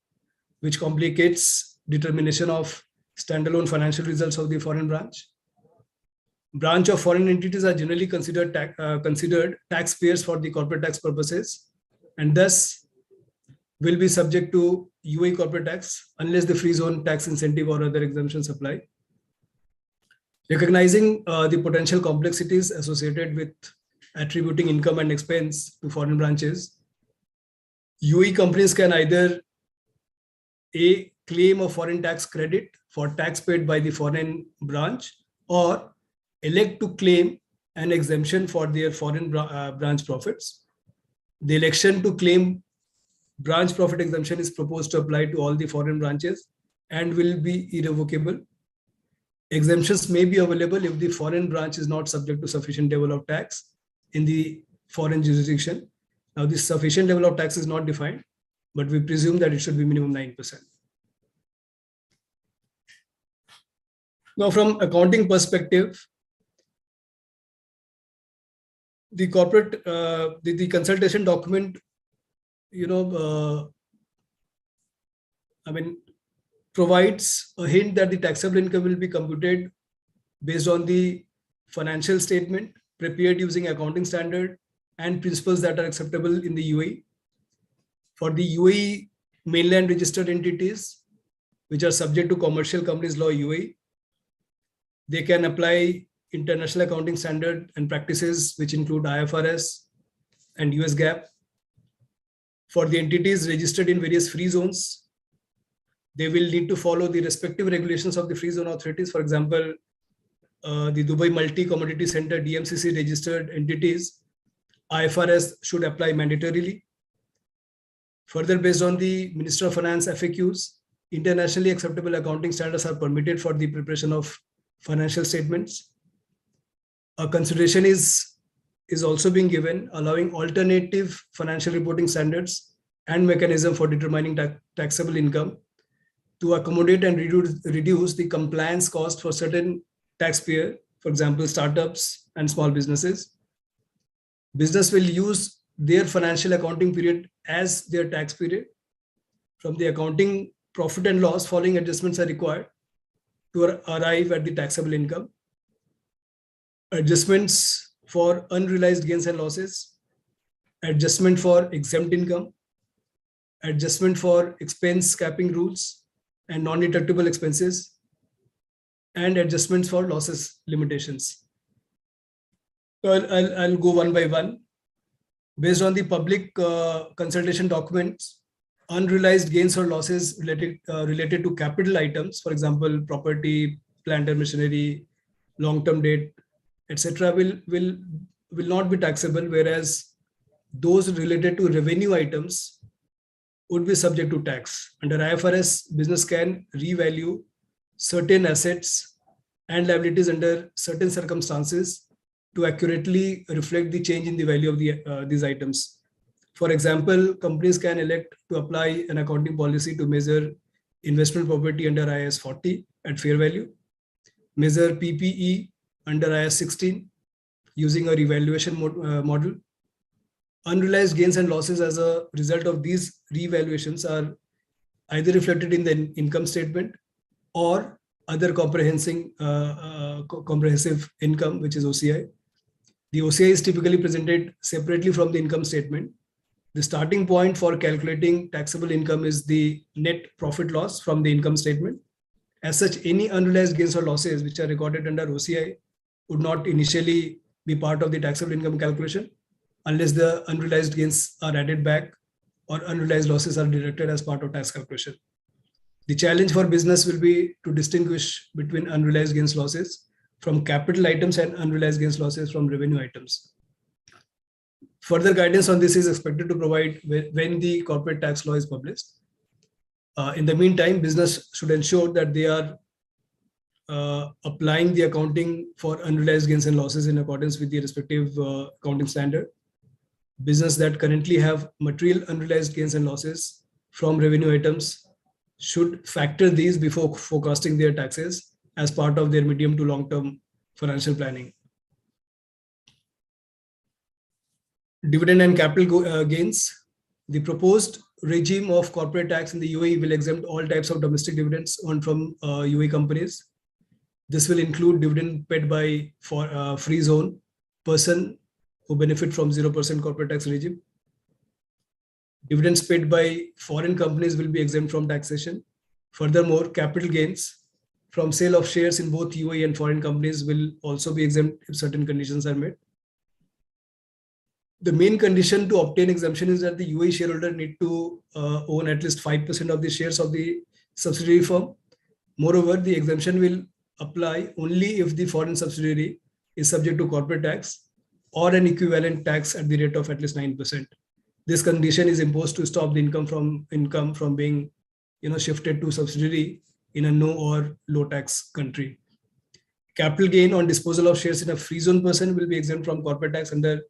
which complicates determination of standalone financial results of the foreign branch. Branch of foreign entities are generally considered taxpayers for the corporate tax purposes, and thus will be subject to UAE corporate tax unless the free zone tax incentive or other exemptions apply. Recognizing the potential complexities associated with attributing income and expense to foreign branches, UAE companies can either A, claim a foreign tax credit for tax paid by the foreign branch, or elect to claim an exemption for their foreign branch profits. The election to claim branch profit exemption is proposed to apply to all the foreign branches and will be irrevocable. Exemptions may be available if the foreign branch is not subject to sufficient level of tax in the foreign jurisdiction. Now, this sufficient level of tax is not defined, but we presume that it should be minimum 9%. Now, from accounting perspective, the corporate, the consultation document, provides a hint that the taxable income will be computed based on the financial statement prepared using accounting standard and principles that are acceptable in the UAE. For the UAE mainland registered entities, which are subject to Commercial Companies Law UAE, They can apply international accounting standard and practices, which include IFRS and US GAAP. For the entities registered in various free zones, they will need to follow the respective regulations of the free zone authorities. For example, the Dubai Multi Commodity Center DMCC registered entities, IFRS should apply mandatorily. Further, based on the Minister of Finance FAQs, internationally acceptable accounting standards are permitted for the preparation of financial statements. A consideration is also being given, allowing alternative financial reporting standards and mechanism for determining taxable income to accommodate and reduce the compliance cost for certain taxpayer, for example, startups and small businesses. Business will use their financial accounting period as their tax period. From the accounting profit and loss, following adjustments are required to arrive at the taxable income. Adjustments for unrealized gains and losses, adjustment for exempt income, adjustment for expense capping rules and non-deductible expenses, and adjustments for losses limitations. So I'll go one by one. Based on the public consultation documents, unrealized gains or losses related to capital items, for example, property, plant and machinery, long-term debt, etc., will not be taxable, whereas those related to revenue items would be subject to tax. Under IFRS, business can revalue certain assets and liabilities under certain circumstances to accurately reflect the change in the value of these items. For example, companies can elect to apply an accounting policy to measure investment property under IAS 40 at fair value, measure PPE under IAS 16 using a revaluation model. Unrealized gains and losses as a result of these revaluations are either reflected in the income statement or other comprehensive income, which is OCI. The OCI is typically presented separately from the income statement. The starting point for calculating taxable income is the net profit loss from the income statement. As such, any unrealized gains or losses which are recorded under OCI would not initially be part of the taxable income calculation unless the unrealized gains are added back or unrealized losses are deducted as part of tax calculation. The challenge for business will be to distinguish between unrealized gains losses from capital items and unrealized gains losses from revenue items. Further guidance on this is expected to provide when the corporate tax law is published. In the meantime, business should ensure that they are applying the accounting for unrealized gains and losses in accordance with the respective accounting standard. Business that currently have material unrealized gains and losses from revenue items should factor these before forecasting their taxes as part of their medium to long-term financial planning. Dividend and capital gains. The proposed regime of corporate tax in the UAE will exempt all types of domestic dividends earned from UAE companies. This will include dividend paid by free zone person who benefit from 0% corporate tax regime. Dividends paid by foreign companies will be exempt from taxation. Furthermore, capital gains from sale of shares in both UAE and foreign companies will also be exempt if certain conditions are met. The main condition to obtain exemption is that the UAE shareholder need to own at least 5% of the shares of the subsidiary firm. Moreover, the exemption will apply only if the foreign subsidiary is subject to corporate tax or an equivalent tax at the rate of at least 9%. This condition is imposed to stop the income from being shifted to subsidiary in a no or low tax country. Capital gain on disposal of shares in a free zone person will be exempt from corporate tax under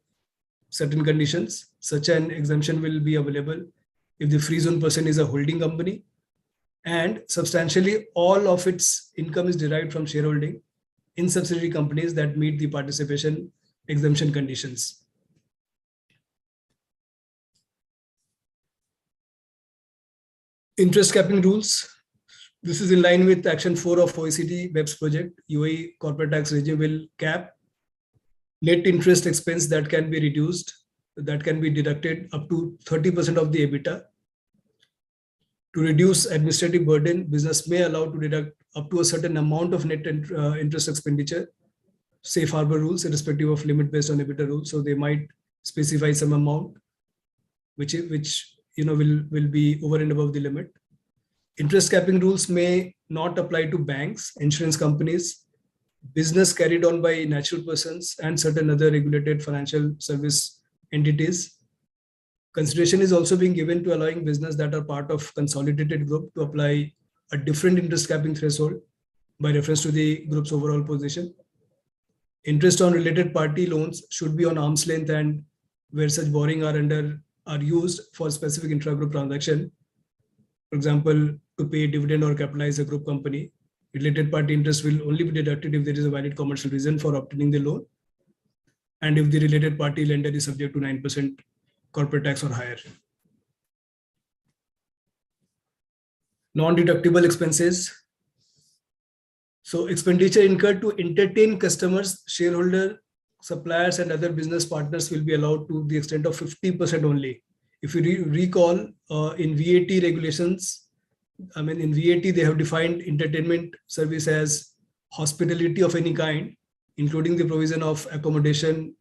certain conditions. Such an exemption will be available if the free zone person is a holding company and substantially all of its income is derived from shareholding in subsidiary companies that meet the participation exemption conditions. Interest capping rules. This is in line with Action 4 of OECD BEPS project. UAE corporate tax regime will cap net interest expense that can be reduced, that can be deducted up to 30% of the EBITDA To reduce administrative burden, business may allow to deduct up to a certain amount of net interest expenditure, safe harbor rules, irrespective of limit based on EBITDA rules. So they might specify some amount which will be over and above the limit. Interest capping rules may not apply to banks, insurance companies, business carried on by natural persons, and certain other regulated financial service entities. Consideration is also being given to allowing business that are part of consolidated group to apply a different interest capping threshold by reference to the group's overall position. Interest on related party loans should be on arm's length, and where such borrowing are used for specific intra-group transaction, for example, to pay dividend or capitalize a group company, related party interest will only be deducted if there is a valid commercial reason for obtaining the loan, and if the related party lender is subject to 9% corporate tax or higher. Non-deductible expenses. So expenditure incurred to entertain customers, shareholder, suppliers, and other business partners will be allowed to the extent of 50% only. If you recall, in VAT regulations, in VAT, they have defined entertainment service as hospitality of any kind, including the provision of accommodation,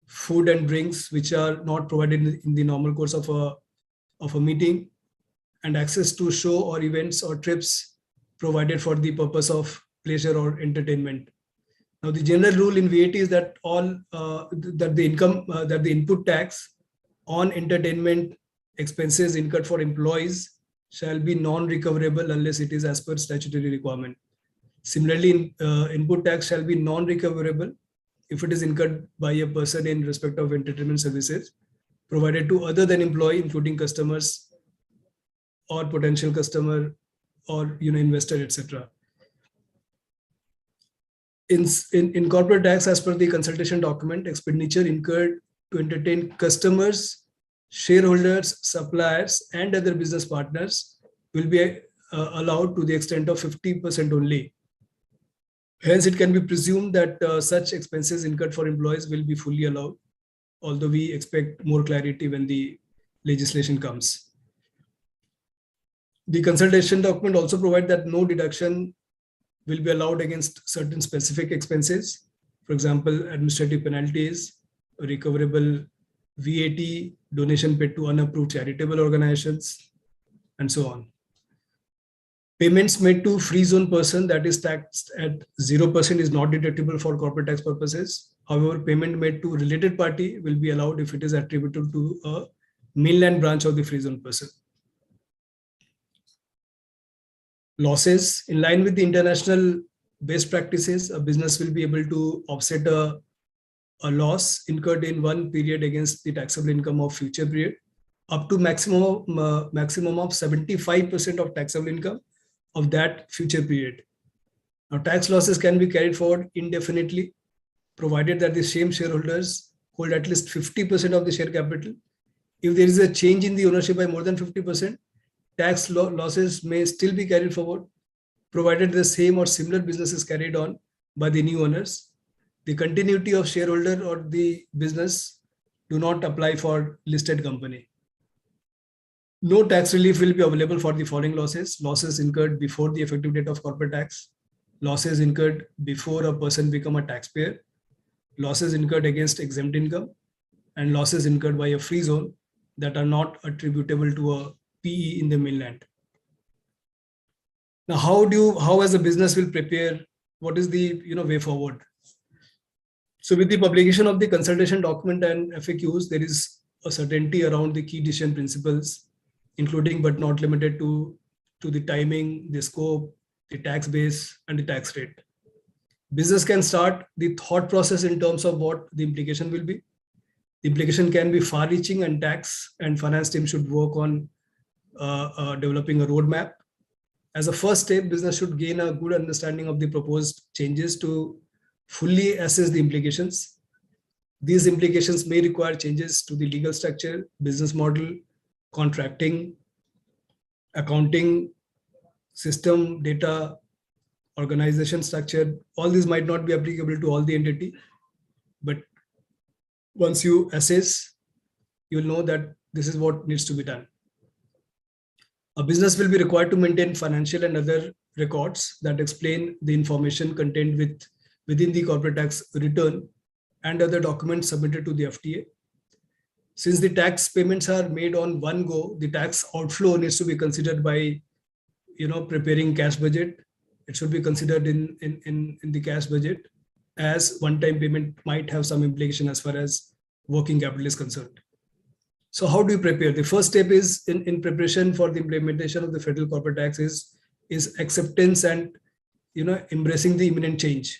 food and drinks, which are not provided in the normal course of a meeting, and access to show or events or trips provided for the purpose of pleasure or entertainment. Now, the general rule in VAT is that the input tax on entertainment expenses incurred for employees shall be non-recoverable unless it is as per statutory requirement. Similarly, input tax shall be non-recoverable if it is incurred by a person in respect of entertainment services provided to other than employee, including customers or potential customer or investor, etc. In corporate tax, as per the consultation document, expenditure incurred to entertain customers, shareholders, suppliers, and other business partners will be allowed to the extent of 50% only. Hence, it can be presumed that such expenses incurred for employees will be fully allowed, although we expect more clarity when the legislation comes. The consultation document also provides that no deduction will be allowed against certain specific expenses. For example, administrative penalties, recoverable VAT, donation paid to unapproved charitable organizations, and so on. Payments made to free zone person that is taxed at 0% is not deductible for corporate tax purposes. However, payment made to related party will be allowed if it is attributed to a mainland branch of the free zone person. Losses. In line with the international best practices, a business will be able to offset a loss incurred in one period against the taxable income of future period up to maximum of 75% of taxable income of that future period. Now, tax losses can be carried forward indefinitely, provided that the same shareholders hold at least 50% of the share capital. If there is a change in the ownership by more than 50%, tax losses may still be carried forward, provided the same or similar business is carried on by the new owners. The continuity of shareholder or the business do not apply for listed company. No tax relief will be available for the following losses: losses incurred before the effective date of corporate tax, losses incurred before a person become a taxpayer, losses incurred against exempt income, and losses incurred by a free zone that are not attributable to a PE in the mainland. Now, how as a business will prepare? What is the way forward? So, with the publication of the consultation document and FAQs, there is a certainty around the key decision principles, including but not limited to the timing, the scope, the tax base, and the tax rate. Business can start the thought process in terms of what the implication will be. The implication can be far-reaching, and tax and finance team should work on developing a roadmap. As a first step, business should gain a good understanding of the proposed changes to fully assess the implications. These implications may require changes to the legal structure, business model, contracting, accounting, system, data, organization structure. All these might not be applicable to all the entity, but once you assess, you'll know that this is what needs to be done. A business will be required to maintain financial and other records that explain the information contained within the corporate tax return and other documents submitted to the FTA. Since the tax payments are made on one go, the tax outflow needs to be considered by preparing cash budget. It should be considered in the cash budget, as one-time payment might have some implication as far as working capital is concerned. So how do you prepare? The first step is in preparation for the implementation of the federal corporate tax is acceptance and embracing the imminent change.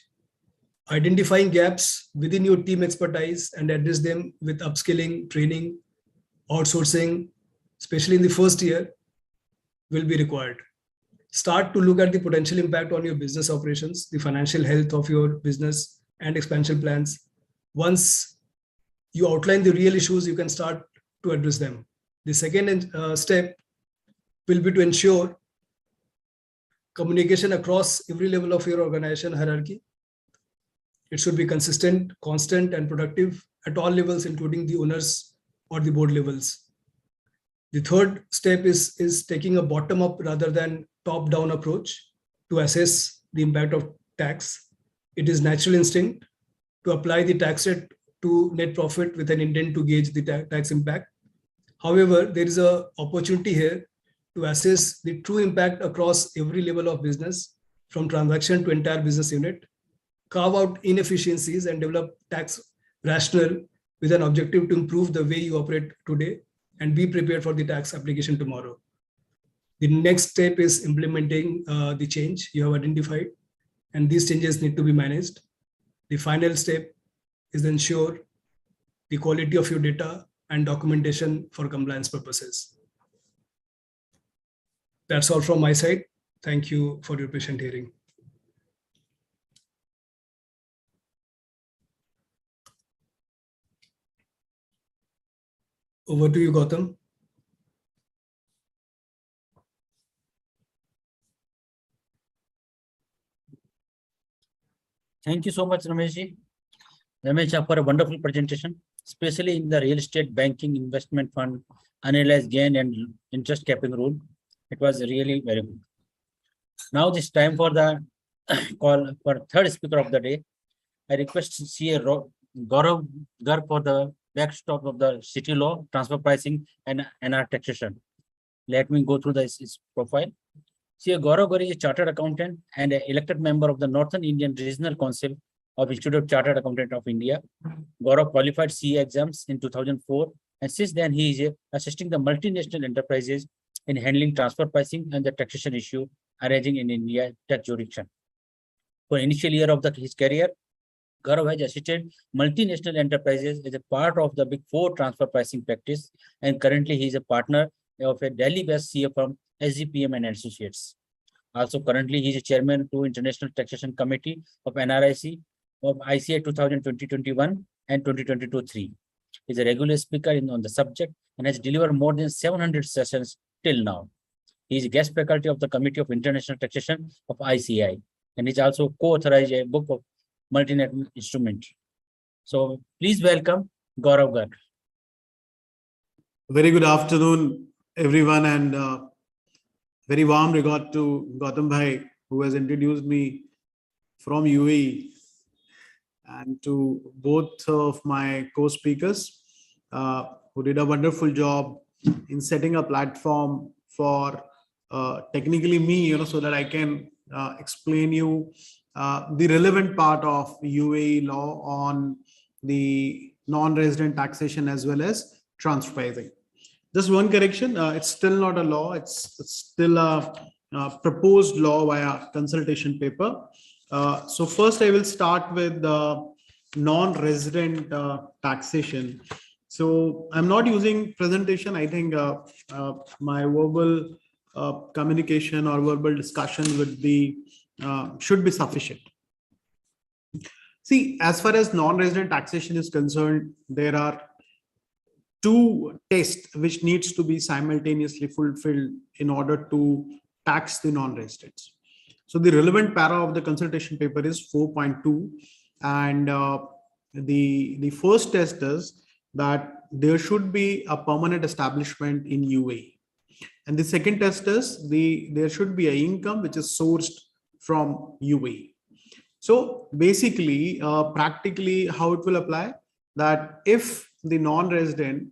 Identifying gaps within your team expertise and address them with upskilling, training, outsourcing, especially in the first year, will be required. Start to look at the potential impact on your business operations, the financial health of your business and expansion plans. Once you outline the real issues, you can start to address them. The second step will be to ensure communication across every level of your organization hierarchy. It should be consistent, constant, and productive at all levels, including the owners or the board levels. The third step is taking a bottom-up rather than top-down approach to assess the impact of tax. It is natural instinct to apply the tax rate to net profit with an intent to gauge the tax impact. However, there is an opportunity here to assess the true impact across every level of business, from transaction to entire business unit, carve out inefficiencies and develop tax rationale with an objective to improve the way you operate today and be prepared for the tax application tomorrow. The next step is implementing the change you have identified, and these changes need to be managed. The final step is ensure the quality of your data and documentation for compliance purposes. That's all from my side. Thank you for your patient hearing. Over to you, Gautam. Thank you so much, Ramesh Ji. Ramesh Jha, for a wonderful presentation, especially in the real estate banking investment fund, unrealized gain and interest capping rule. It was really very good. Now this time for the call for third speaker of the day. I request CA Gaurav Garg for the backstop of the city law, transfer pricing, and NR taxation. Let me go through his profile. CA Gaurav Garg is a chartered accountant and an elected member of the Northern Indian Regional Council of Institute of Chartered Accountant of India. Gaurav qualified CA exams in 2004, and since then he is assisting the multinational enterprises in handling transfer pricing and the taxation issue arising in India tax jurisdiction. For initial year of his career, Gaurav has assisted multinational enterprises as a part of the Big Four transfer pricing practice, and currently he is a partner of a Delhi-based CA firm, SGPM and Associates. Also, currently he is a chairman to International Taxation Committee of NRIC of ICAI 2020-21 and 2022-3. He is a regular speaker on the subject and has delivered more than 700 sessions till now. He is a guest faculty of the Committee of International Taxation of ICAI, and he's also co-authorized a book of multinational instrument. So please welcome Gaurav Garg. Very good afternoon, everyone, and very warm regard to Gautam Bhai, who has introduced me from UAE, and to both of my co-speakers who did a wonderful job in setting a platform for technically me, so that I can explain you the relevant part of UAE law on the non-resident taxation as well as transfer pricing. Just one correction, it's still not a law, it's still a proposed law via consultation paper. So first I will start with the non-resident taxation. So I'm not using presentation. I think my verbal communication or verbal discussion would be should be sufficient. See, as far as non-resident taxation is concerned, there are two tests which needs to be simultaneously fulfilled in order to tax the non-residents. So the relevant para of the consultation paper is 4.2, and the first test is that there should be a permanent establishment in UAE. And the second test is there should be an income which is sourced from UAE. So basically, practically how it will apply, that if the non-resident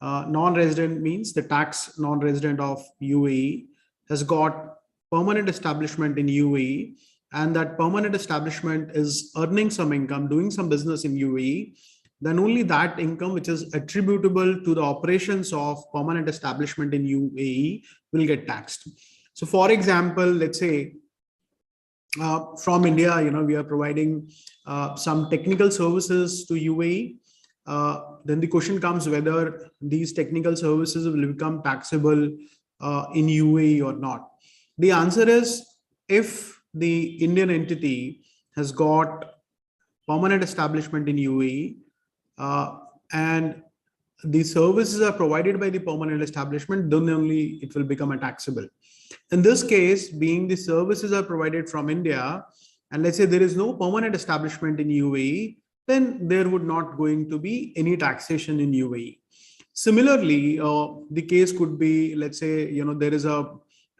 means the tax non-resident of UAE has got permanent establishment in UAE, and that permanent establishment is earning some income, doing some business in UAE, then only that income which is attributable to the operations of permanent establishment in UAE will get taxed. So for example, let's say from India, we are providing some technical services to UAE. Then the question comes whether these technical services will become taxable in UAE or not. The answer is, if the Indian entity has got permanent establishment in UAE and the services are provided by the permanent establishment, then only it will become a taxable. In this case, being the services are provided from India, and let's say there is no permanent establishment in UAE, then there would not going to be any taxation in UAE. Similarly, the case could be, let's say, there is a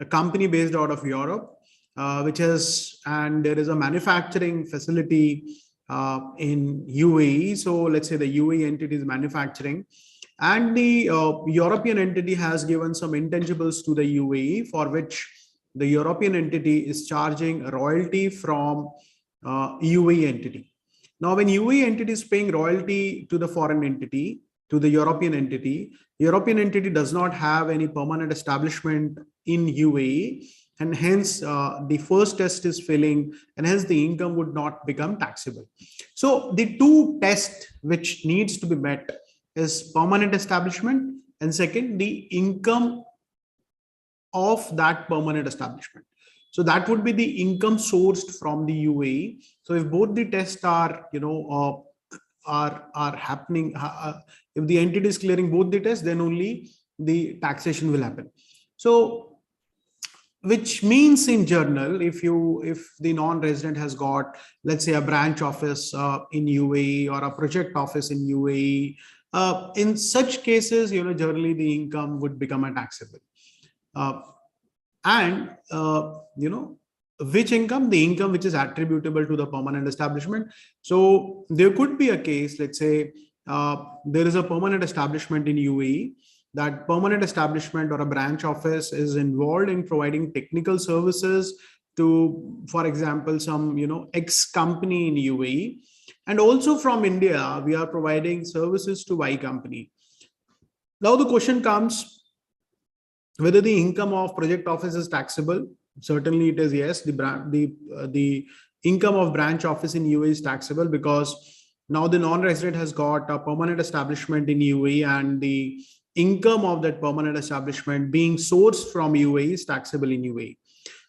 company based out of Europe, and there is a manufacturing facility in UAE. So let's say the UAE entity is manufacturing, and the European entity has given some intangibles to the UAE, for which the European entity is charging a royalty from UAE entity. Now, when UAE entity is paying royalty to the foreign entity, to the European entity does not have any permanent establishment in UAE, and hence the first test is failing, and hence the income would not become taxable. So the two tests which needs to be met is permanent establishment, and second, the income of that permanent establishment. So that would be the income sourced from the UAE. So if both the tests are, are happening, if the entity is clearing both the tests, then only the taxation will happen. So, which means in general, if the non-resident has got, let's say, a branch office in UAE or a project office in UAE, in such cases, generally the income would become a taxable. Which income? The income which is attributable to the permanent establishment. So there could be a case, let's say, there is a permanent establishment in UAE. That permanent establishment or a branch office is involved in providing technical services to, for example, some X company in UAE. And also from India, we are providing services to Y company. Now the question comes whether the income of project office is taxable. Certainly it is yes. The income of branch office in UAE is taxable, because now the non-resident has got a permanent establishment in UAE, and the income of that permanent establishment being sourced from UAE is taxable in UAE.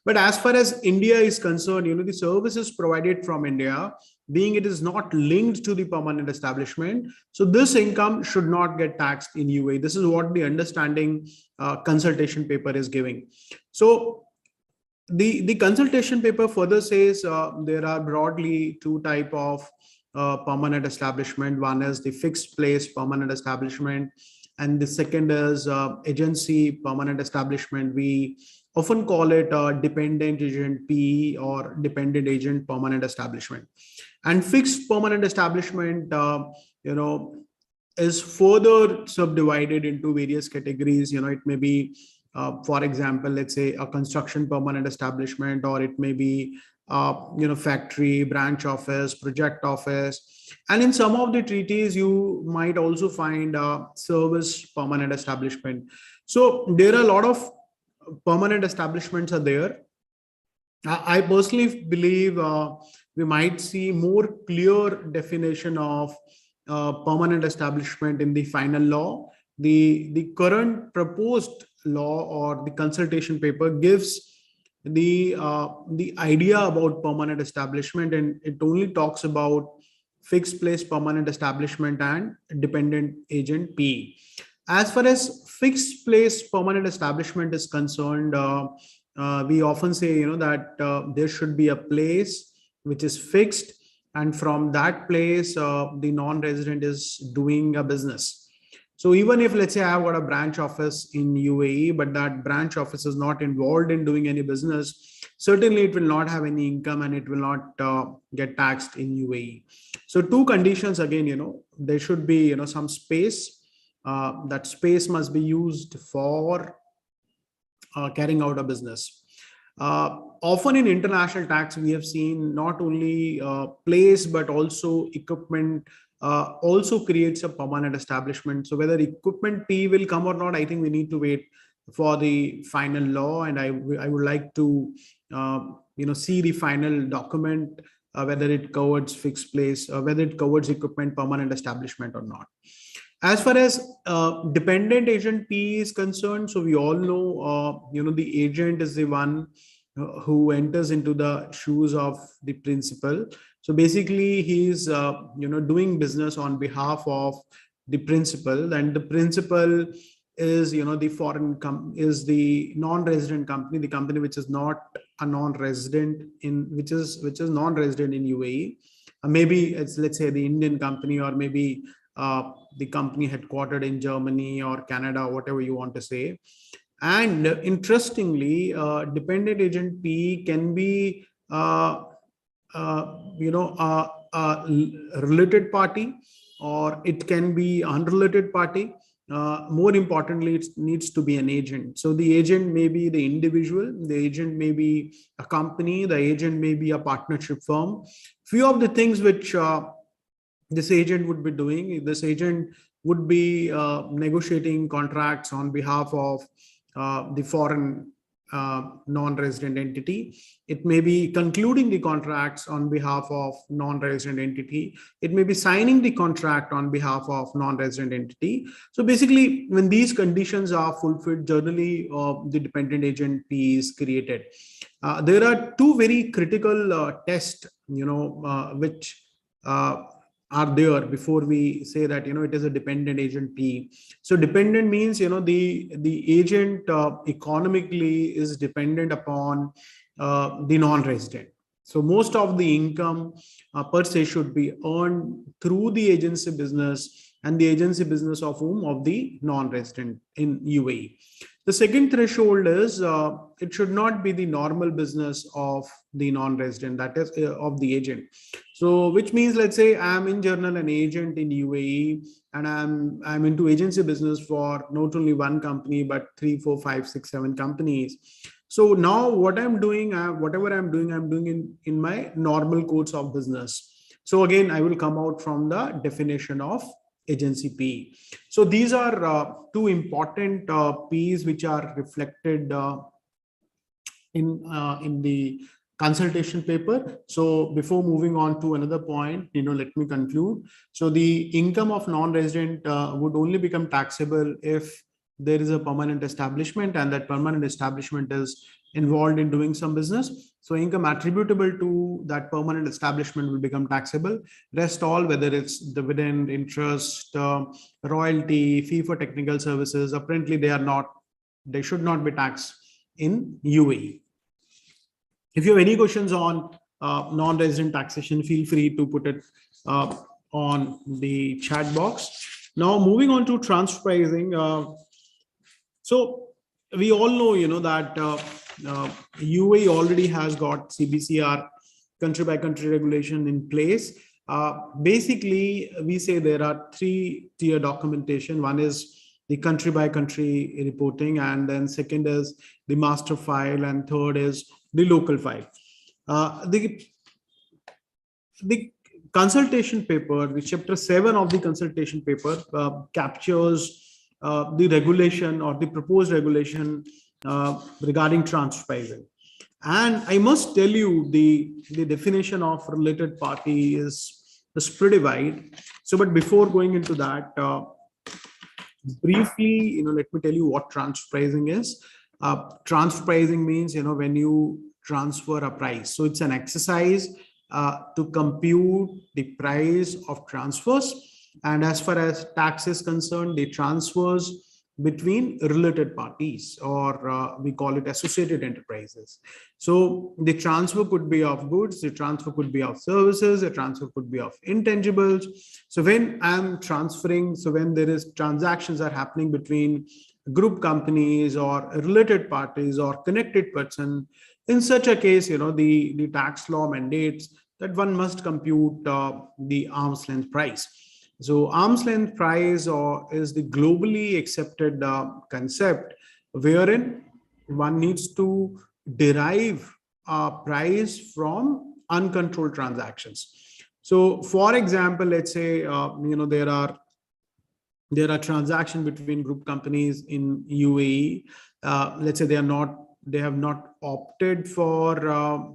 But as far as India is concerned, the services provided from India, being it is not linked to the permanent establishment, so this income should not get taxed in UAE. This is what the understanding consultation paper is giving. So the consultation paper further says there are broadly two types of permanent establishment. One is the fixed place permanent establishment, and the second is agency permanent establishment. We often call it dependent agent PE or dependent agent permanent establishment. And fixed permanent establishment, is further subdivided into various categories. It may be, for example, let's say a construction permanent establishment, or it may be, factory, branch office, project office. And in some of the treaties, you might also find service permanent establishment. So there are a lot of permanent establishments are there. I personally believe we might see more clear definition of permanent establishment in the final law. The current proposed law or the consultation paper gives the idea about permanent establishment, and it only talks about fixed place permanent establishment and dependent agent PE. As far as fixed place permanent establishment is concerned, we often say that there should be a place which is fixed, and from that place the non-resident is doing a business. So even if, let's say, I've got a branch office in UAE, but that branch office is not involved in doing any business, certainly it will not have any income and it will not get taxed in UAE. So two conditions again, there should be, some space. That space must be used for carrying out a business. Often in international tax, we have seen not only place, but also equipment also creates a permanent establishment. So whether equipment P will come or not, I think we need to wait for the final law. And I would like to, see the final document, whether it covers fixed place, whether it covers equipment permanent establishment or not. As far as dependent agent P is concerned, so we all know, the agent is the one who enters into the shoes of the principal. So basically, he's doing business on behalf of the principal, and the principal is the non-resident company, the company which is not a non-resident which is non-resident in UAE. Maybe it's, let's say, the Indian company, or maybe the company headquartered in Germany or Canada, whatever you want to say. And interestingly, dependent agent P can be a related party, or it can be unrelated party. More importantly, it needs to be an agent. So the agent may be the individual, the agent may be a company, the agent may be a partnership firm. Few of the things which this agent would be doing, this agent would be negotiating contracts on behalf of the foreign non-resident entity. It may be concluding the contracts on behalf of non-resident entity. It may be signing the contract on behalf of non-resident entity. So basically, when these conditions are fulfilled, generally the dependent agent P is created. There are two very critical tests, which are there before we say that it is a dependent agent P. So dependent means the agent economically is dependent upon the non-resident. So most of the income per se should be earned through the agency business, and the agency business of whom? Of the non-resident in UAE. The second threshold is it should not be the normal business of the non-resident, that is of the agent. So which means, let's say I'm in general an agent in UAE, and I'm into agency business for not only one company, but 3, 4, 5, 6, 7 companies. So now what I'm doing, whatever I'm doing in my normal course of business. So again, I will come out from the definition of agency P. So these are two important P's which are reflected in the consultation paper. So before moving on to another point, let me conclude. So the income of non-resident would only become taxable if there is a permanent establishment, and that permanent establishment is involved in doing some business. So income attributable to that permanent establishment will become taxable. Rest all, whether it's dividend, interest, royalty, fee for technical services, apparently they should not be taxed in UAE. If you have any questions on non-resident taxation, feel free to put it on the chat box. Now moving on to transfer pricing. So we all know, that UAE already has got CBCR, country by country regulation in place. Basically, we say there are 3-tier documentation. One is the country by country reporting, and then second is the master file, and third is the local file. The consultation paper, the chapter 7 of the consultation paper captures the regulation or the proposed regulation regarding transfer pricing. And I must tell you, the definition of related party is pretty wide. So, but before going into that, briefly, let me tell you what transfer pricing is. Transfer pricing means, when you transfer a price. So it's an exercise to compute the price of transfers. And as far as tax is concerned, the transfers between related parties, or we call it associated enterprises. So the transfer could be of goods, the transfer could be of services, the transfer could be of intangibles. So when I'm transferring, so when there is transactions are happening between group companies or related parties or connected person, in such a case, the tax law mandates that one must compute the arm's length price. So arm's length price is the globally accepted concept wherein one needs to derive a price from uncontrolled transactions. So for example, let's say, there are transactions between group companies in UAE. Let's say they have not opted for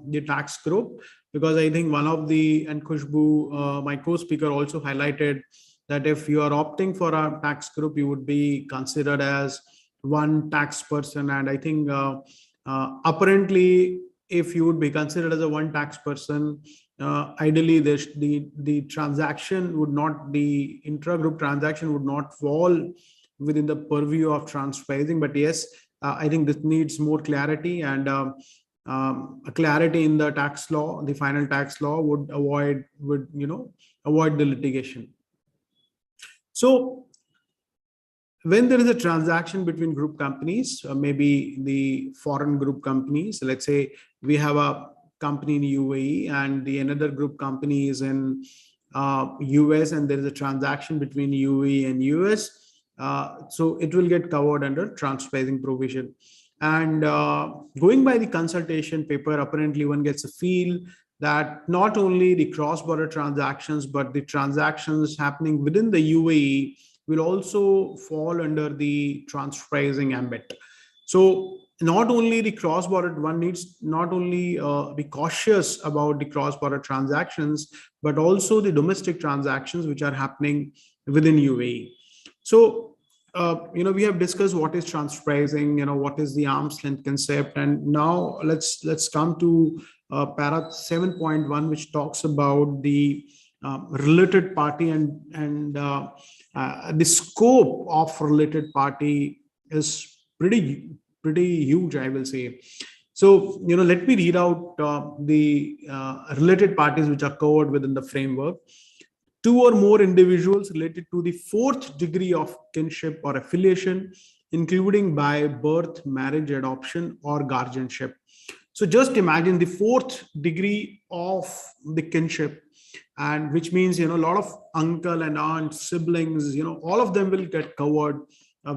the tax group, because I think and Khushboo, my co-speaker, also highlighted that if you are opting for a tax group, you would be considered as one tax person. And I think apparently, if you would be considered as a one tax person, ideally the transaction would not, the intra-group transaction would not fall within the purview of transpricing. But yes, I think this needs more clarity, and a clarity in the tax law, the final tax law, would avoid the litigation. So when there is a transaction between group companies, maybe the foreign group companies, let's say we have a company in UAE and the another group company is in US, and there is a transaction between UAE and US, so it will get covered under transpricing provision. And going by the consultation paper, apparently one gets a feel that not only the cross-border transactions, but the transactions happening within the UAE will also fall under the transpricing ambit. So not only the cross-border, one needs not only be cautious about the cross-border transactions, but also the domestic transactions which are happening within UAE. So we have discussed what is transpricing, what is the arm's length concept, and now let's come to para 7.1, which talks about the related party, and the scope of related party is pretty huge, I will say. So let me read out the related parties which are covered within the framework. Two or more individuals related to the fourth degree of kinship or affiliation, including by birth, marriage, adoption, or guardianship. So just imagine the fourth degree of the kinship, and which means a lot of uncle and aunt, siblings, all of them will get covered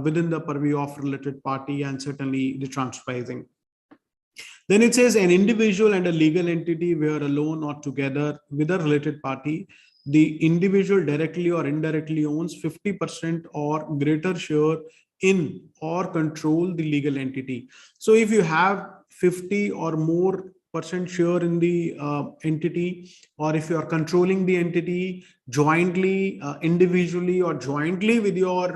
within the purview of related party, and certainly the transpricing. Then it says an individual and a legal entity were alone or together with a related party, the individual directly or indirectly owns 50% or greater share in or control the legal entity. So if you have 50 or more % share in the entity, or if you are controlling the entity jointly, individually, or jointly with your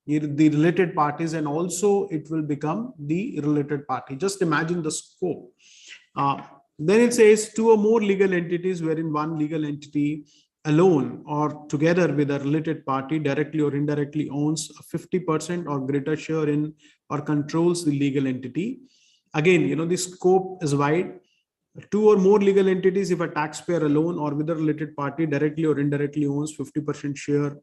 the related parties, and also it will become the related party. Just imagine the scope. Then it says two or more legal entities wherein one legal entity alone or together with a related party directly or indirectly owns 50% or greater share in or controls the legal entity. Again, the scope is wide. Two or more legal entities, if a taxpayer alone or with a related party directly or indirectly owns 50% share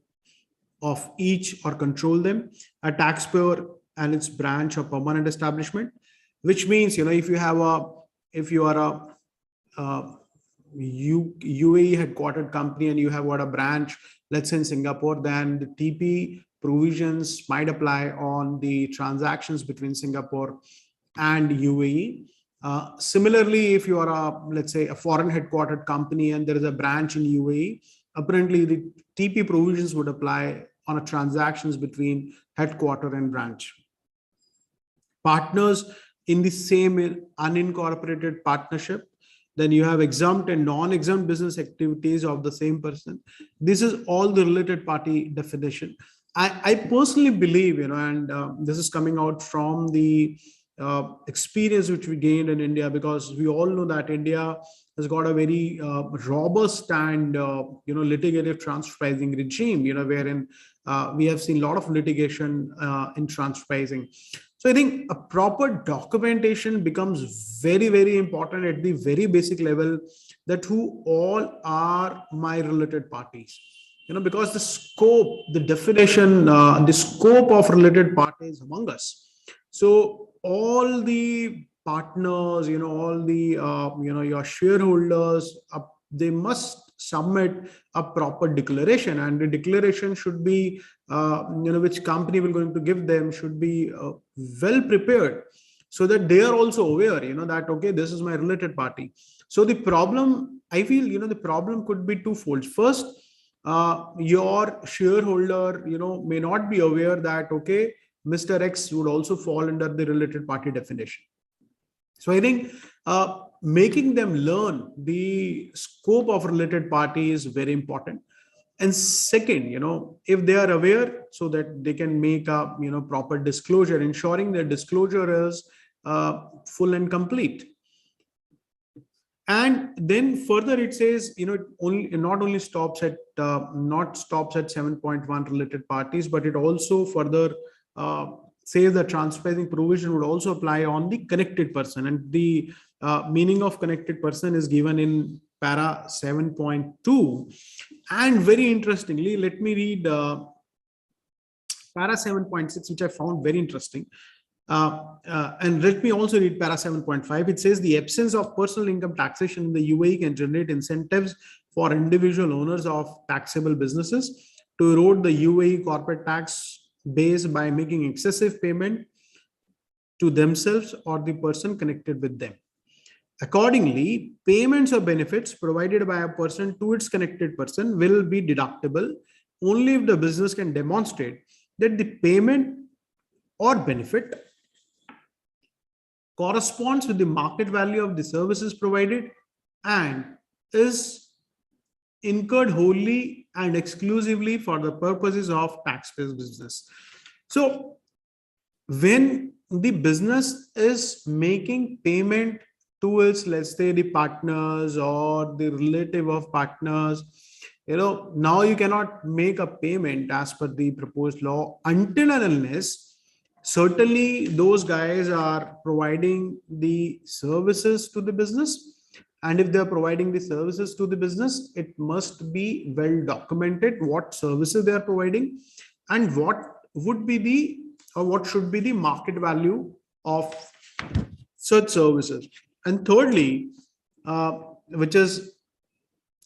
of each or control them, a taxpayer and its branch or permanent establishment, which means, if you are a UAE headquartered company and you have got a branch, let's say in Singapore, then the TP provisions might apply on the transactions between Singapore and UAE. Similarly, if you are let's say a foreign headquartered company and there is a branch in UAE, apparently the TP provisions would apply on a transactions between headquarter and branch. Partners in the same unincorporated partnership, then you have exempt and non-exempt business activities of the same person. This is all the related party definition. I personally believe, and this is coming out from the experience which we gained in India, because we all know that India has got a very robust and litigative transfer pricing regime, wherein we have seen a lot of litigation in transfer pricing. So I think a proper documentation becomes very, very important at the very basic level, that who all are my related parties. Because the scope, the definition, the scope of related parties among us. So all the partners, all the, your shareholders, they must submit a proper declaration, and the declaration should be, which company will going to give them should be well prepared, so that they are also aware, that, okay, this is my related party. So the problem, I feel, the problem could be twofold. First, your shareholder, may not be aware that, okay, Mr. X would also fall under the related party definition. So I think making them learn the scope of related party is very important. And second, if they are aware, so that they can make a proper disclosure, ensuring their disclosure is full and complete. And then further it says, it not only stops at 7.1 related parties, but it also further says the transfer pricing provision would also apply on the connected person. And the meaning of connected person is given in para 7.2. And very interestingly, let me read para 7.6, which I found very interesting. And let me also read para 7.5. It says the absence of personal income taxation in the UAE can generate incentives for individual owners of taxable businesses to erode the UAE corporate tax base by making excessive payment to themselves or the person connected with them. Accordingly, payments or benefits provided by a person to its connected person will be deductible only if the business can demonstrate that the payment or benefit corresponds with the market value of the services provided and is incurred wholly and exclusively for the purposes of tax-based business. So when the business is making payment to its, let's say, the partners or the relative of partners, now you cannot make a payment as per the proposed law until and unless certainly those guys are providing the services to the business. And if they're providing the services to the business, it must be well documented what services they are providing and what would be the, or what should be the market value of such services. And thirdly, which is,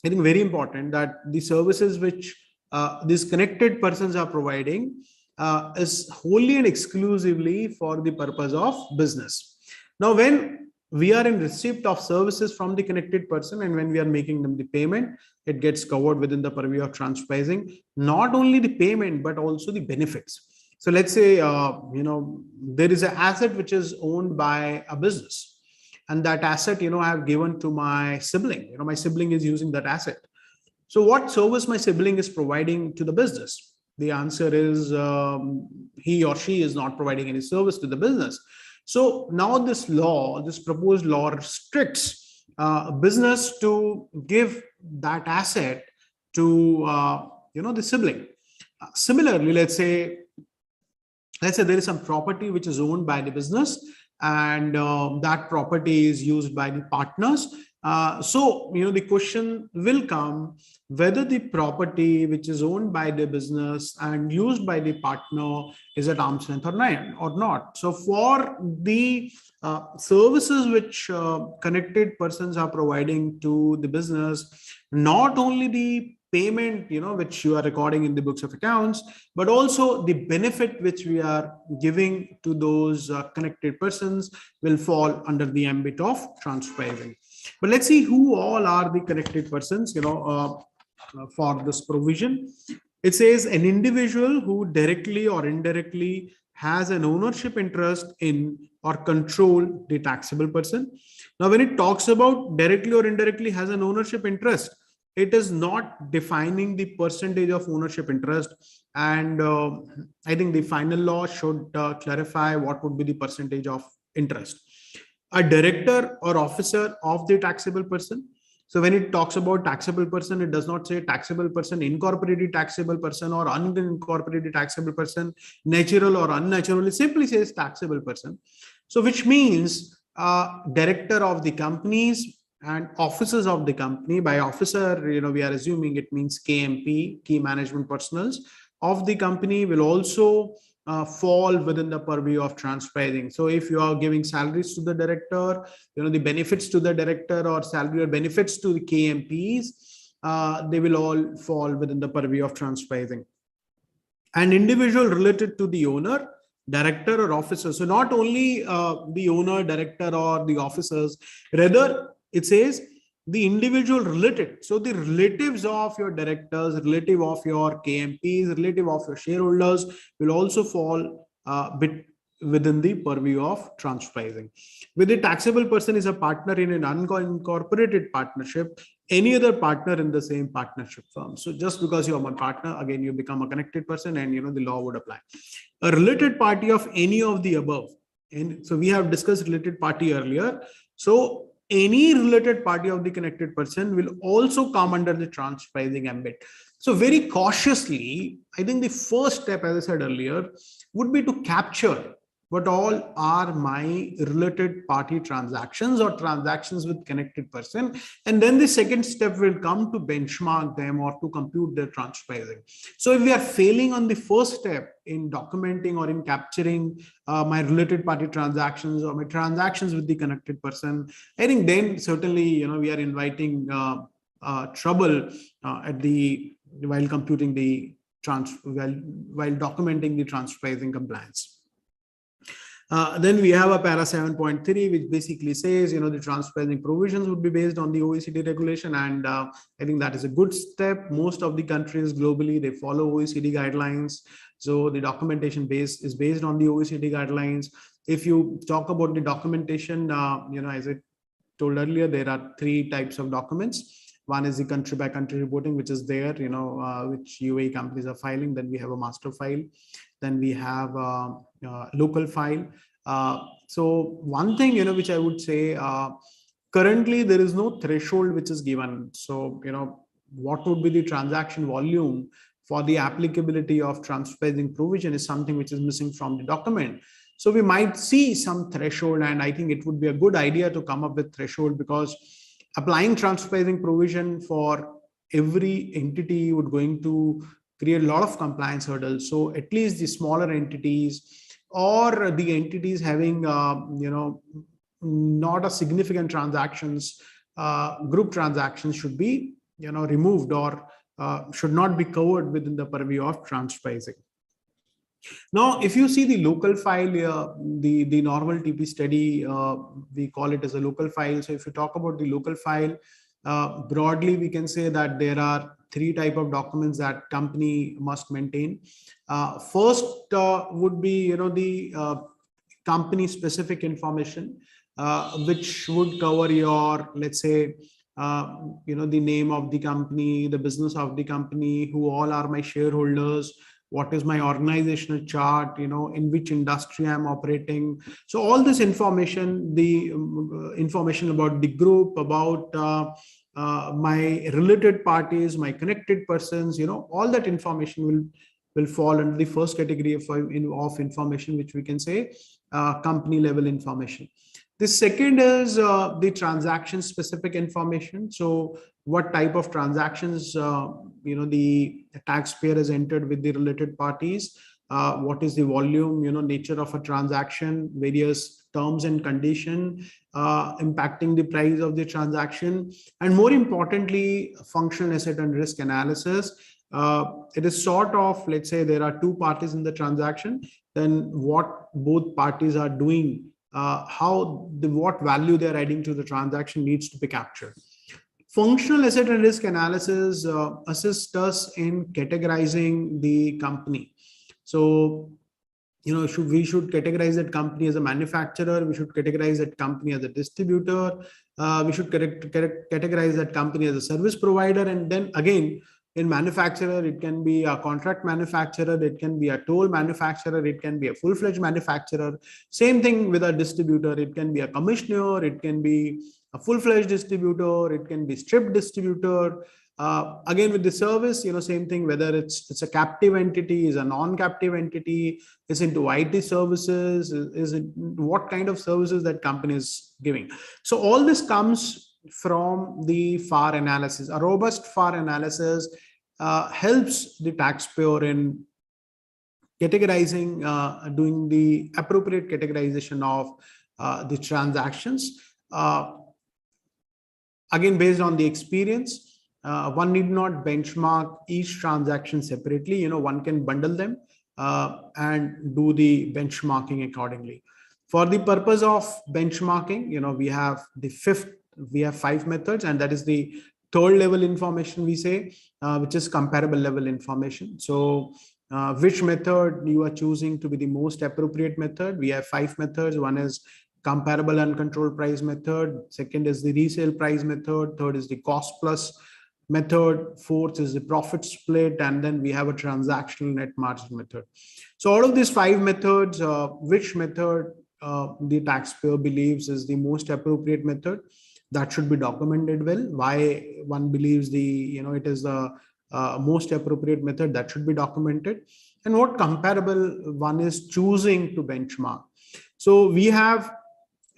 I think, very important, that the services which these connected persons are providing is wholly and exclusively for the purpose of business. Now, when we are in receipt of services from the connected person and when we are making them the payment, it gets covered within the purview of transfer pricing, not only the payment, but also the benefits. So let's say, there is an asset which is owned by a business, and that asset, I have given to my sibling, my sibling is using that asset. So what service my sibling is providing to the business? The answer is he or she is not providing any service to the business. So now this proposed law restricts business to give that asset to the sibling. Similarly, let's say there is some property which is owned by the business, and that property is used by the partners. So the question will come whether the property which is owned by the business and used by the partner is at arm's length or not. So for the services which connected persons are providing to the business, not only the payment which you are recording in the books of accounts, but also the benefit which we are giving to those connected persons will fall under the ambit of transfer pricing. But let's see who all are the connected persons for this provision. It says an individual who directly or indirectly has an ownership interest in or control the taxable person. Now, when it talks about directly or indirectly has an ownership interest, it is not defining the percentage of ownership interest. And I think the final law should clarify what would be the percentage of interest. A director or officer of the taxable person So when it talks about taxable person, it does not say taxable person, incorporated taxable person, or unincorporated taxable person, natural or unnatural. It simply says taxable person. So which means director of the companies and officers of the company. By officer, we are assuming it means KMP, key management personals of the company, will also fall within the purview of transcribing. So if you are giving salaries to the director, the benefits to the director or salary or benefits to the KMPs, they will all fall within the purview of transcribing. An individual related to the owner, director or officer. So not only the owner, director or the officers, rather it says the individual related. So the relatives of your directors, relative of your KMPs, relative of your shareholders will also fall within the purview of transcribing. With a taxable person is a partner in an unincorporated partnership, any other partner in the same partnership firm. So just because you are my partner, again, you become a connected person and the law would apply. A related party of any of the above. And so we have discussed related party earlier. So any related party of the connected person will also come under the transcribing ambit. So very cautiously, I think the first step, as I said earlier, would be to capture what all are my related party transactions or transactions with connected person. And then the second step will come to benchmark them or to compute their transcribing. So if we are failing on the first step in documenting or in capturing my related party transactions or my transactions with the connected person, I think then certainly, we are inviting trouble while computing the while documenting the transcribing compliance. Then we have a para 7.3, which basically says, the transcribing provisions would be based on the OECD regulation. And I think that is a good step. Most of the countries globally, they follow OECD guidelines. So the documentation base is based on the OECD guidelines. If you talk about the documentation, as I told earlier, there are 3 types of documents. One is the country by country reporting, which is there, which UAE companies are filing. Then we have a master file. Then we have local file. So one thing, which I would say, currently there is no threshold which is given. So, what would be the transaction volume for the applicability of transcribing provision is something which is missing from the document. So we might see some threshold, and I think it would be a good idea to come up with threshold, because applying transcribing provision for every entity would going to create a lot of compliance hurdles. So at least the smaller entities or the entities having, not a significant transactions, group transactions should be, removed or should not be covered within the purview of transcribing. Now, if you see the local file, the normal TP study, we call it as a local file. So if you talk about the local file, broadly, we can say that there are 3 types of documents that company must maintain. First would be, the company specific information, which would cover your, let's say, the name of the company, the business of the company, who all are my shareholders, what is my organizational chart, in which industry I'm operating. So all this information, the information about the group, about my related parties, my connected persons, all that information will fall under the first category of information, which we can say company level information. The second is the transaction specific information. So what type of transactions, the taxpayer has entered with the related parties, what is the volume, nature of a transaction, various terms and condition impacting the price of the transaction, and more importantly, functional asset and risk analysis. It is sort of, let's say there are 2 parties in the transaction, then what both parties are doing, what value they're adding to the transaction needs to be captured. Functional asset and risk analysis assists us in categorizing the company. So, we should categorize that company as a manufacturer, we should categorize that company as a distributor, we should categorize that company as a service provider, and then again, in manufacturer, it can be a contract manufacturer, it can be a toll manufacturer, it can be a full-fledged manufacturer. Same thing with a distributor, it can be a commissioner, it can be a full-fledged distributor, it can be stripped distributor. Again, with the service, same thing, whether it's a captive entity, is a non-captive entity, is into IT services, is it what kind of services that company is giving. So all this comes from the FAR analysis. A robust FAR analysis helps the taxpayer in categorizing, doing the appropriate categorization of the transactions. Again, based on the experience, one need not benchmark each transaction separately. One can bundle them and do the benchmarking accordingly. For the purpose of benchmarking, we have 5 methods, and that is the third level information we say, which is comparable level information. So which method you are choosing to be the most appropriate method? We have 5 methods. One is comparable uncontrolled price method. Second is the resale price method. Third is the cost plus method. Fourth is the profit split. And then we have a transactional net margin method. So out of these 5 methods, which method the taxpayer believes is the most appropriate method? That should be documented well. Why one believes it is the most appropriate method, that should be documented. And what comparable one is choosing to benchmark. So we have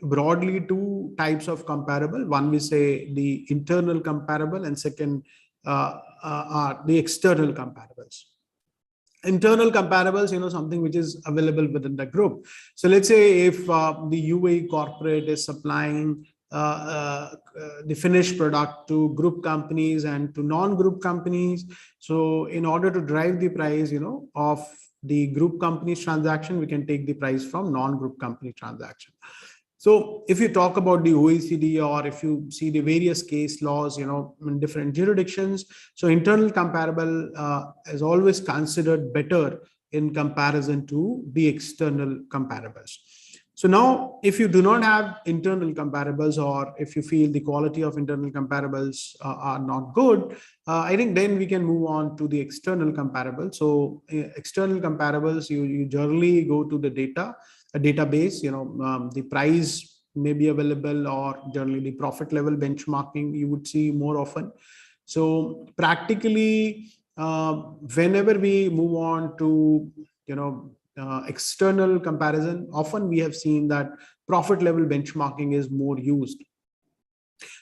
broadly 2 types of comparable. One, we say the internal comparable, and second are the external comparables. Internal comparables, something which is available within the group. So let's say if the UAE corporate is supplying the finished product to group companies and to non-group companies. So in order to drive the price, of the group companies transaction, we can take the price from non-group company transaction. So if you talk about the OECD, or if you see the various case laws, in different jurisdictions, so internal comparable is always considered better in comparison to the external comparables. So now, if you do not have internal comparables, or if you feel the quality of internal comparables are not good, I think then we can move on to the external comparables. So external comparables, you generally go to the a database, the price may be available, or generally the profit level benchmarking you would see more often. So practically, whenever we move on to, external comparison, often we have seen that profit level benchmarking is more used.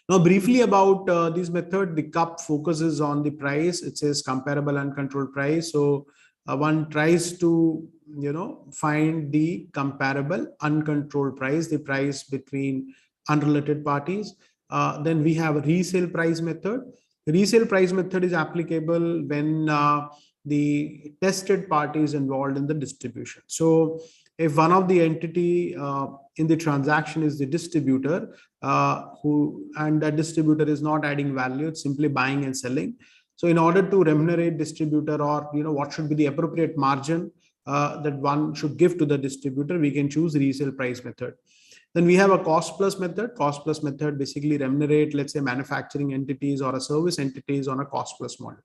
Now, briefly about this method, the CUP focuses on the price. It says comparable uncontrolled price. So one tries to, find the comparable uncontrolled price, the price between unrelated parties. Then we have a resale price method. The resale price method is applicable when the tested party is involved in the distribution. So if one of the entity in the transaction is the distributor, and that distributor is not adding value, it's simply buying and selling. So in order to remunerate distributor, or what should be the appropriate margin that one should give to the distributor, we can choose resale price method. Then we have a cost plus method. Cost plus method basically remunerate, let's say, manufacturing entities or a service entities on a cost plus model.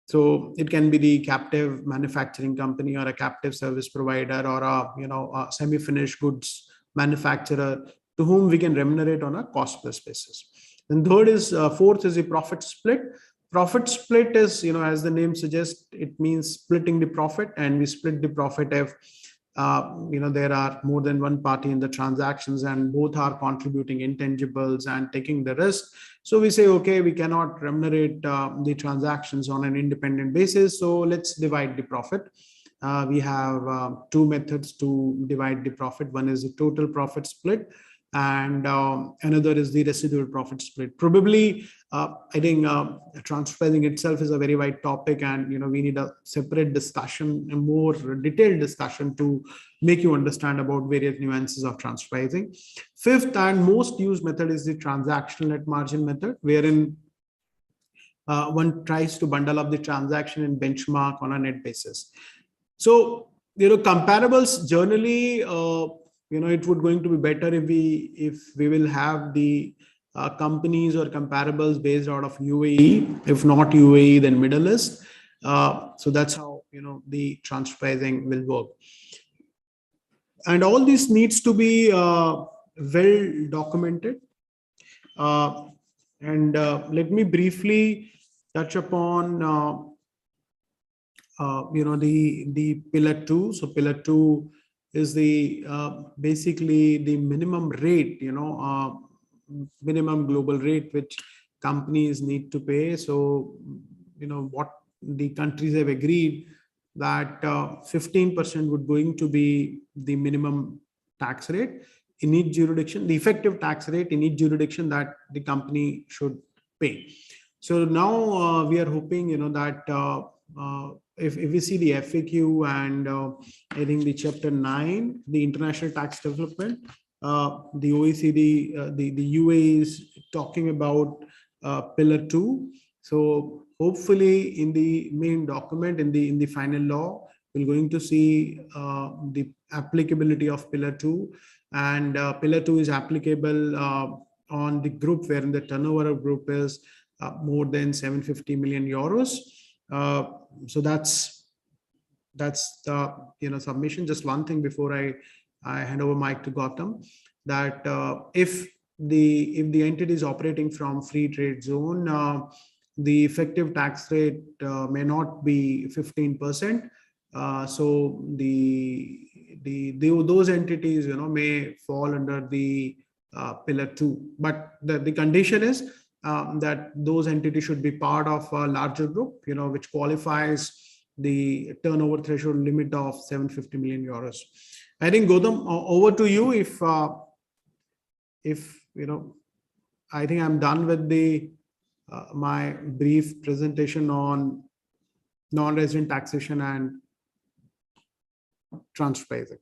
So it can be the captive manufacturing company, or a captive service provider, or a semi-finished goods manufacturer to whom we can remunerate on a cost plus basis. And fourth is the profit split. Profit split is, as the name suggests, it means splitting the profit, and we split the profit if there are more than one party in the transactions and both are contributing intangibles and taking the risk. So we say, okay, we cannot remunerate the transactions on an independent basis, so let's divide the profit. We have 2 methods to divide the profit. One is the total profit split, and another is the residual profit split. Probably, I think transfer pricing itself is a very wide topic, and we need a separate discussion, a more detailed discussion to make you understand about various nuances of transfer pricing. Fifth and most used method is the transactional net margin method, wherein one tries to bundle up the transaction and benchmark on a net basis. So comparables generally, it would going to be better if we will have the companies or comparables based out of UAE. If not UAE, then Middle East. So that's how the transfer pricing will work. And all this needs to be well documented. And let me briefly touch upon the pillar 2. So pillar 2 is the basically the minimum rate, minimum global rate which companies need to pay. So what the countries have agreed that 15% would going to be the minimum tax rate in each jurisdiction, the effective tax rate in each jurisdiction that the company should pay. So now we are hoping that if we see the FAQ and I think the chapter 9, the international tax development, the OECD, the UAE is talking about pillar 2. So hopefully in the main document, in the final law, we're going to see the applicability of pillar 2, and pillar 2 is applicable on the group wherein the turnover of group is more than 750 million euros. So that's the submission. Just one thing before I hand over mic to Gautam, that if the entity is operating from free trade zone, the effective tax rate may not be 15%. So those entities may fall under the pillar 2, but the condition is that those entities should be part of a larger group, which qualifies the turnover threshold limit of 750 million euros. I think Gautam, over to you. If I think I'm done with the my brief presentation on non-resident taxation and transfer pricing.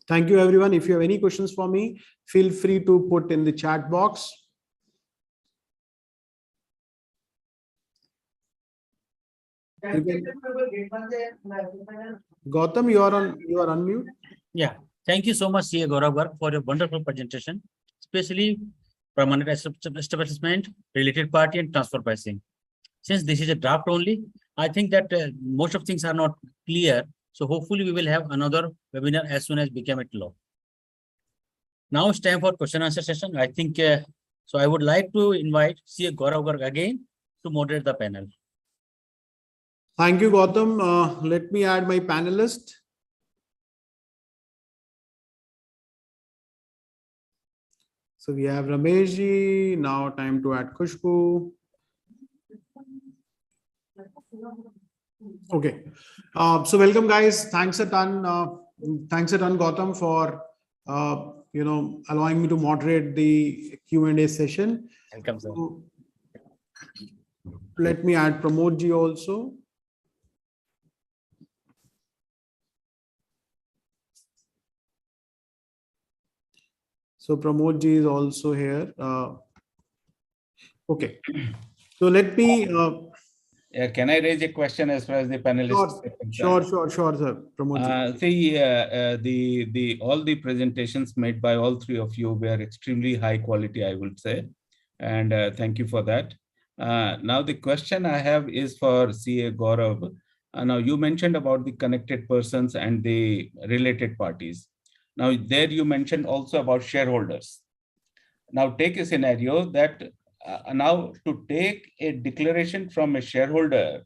Thank you, everyone. If you have any questions for me, feel free to put in the chat box. Gautam, you are on mute. Yeah, thank you so much, CA Gaurav Garg, for your wonderful presentation, especially permanent establishment, related party, and transfer pricing. Since this is a draft only, I think that most of things are not clear. So hopefully we will have another webinar as soon as become it law. Now it's time for question answer session. I think so. I would like to invite CA Gaurav Garg again to moderate the panel. Thank you, Gautam. Let me add my panelist. So we have Ramesh Ji. Now time to add Khushboo. Okay. So welcome, guys. Thanks a ton. Thanks a ton, Gautam, for allowing me to moderate the Q&A session. Welcome, sir. So, let me add Pramod Ji also. So Pramod Ji is also here. Okay. So let me. Can I raise a question as far as the panelists? Sure, sir. Pramod Ji. All the presentations made by all three of you were extremely high quality, I would say, and thank you for that. Now the question I have is for CA Gaurav. Now you mentioned about the connected persons and the related parties. Now there you mentioned also about shareholders. Now take a scenario that now to take a declaration from a shareholder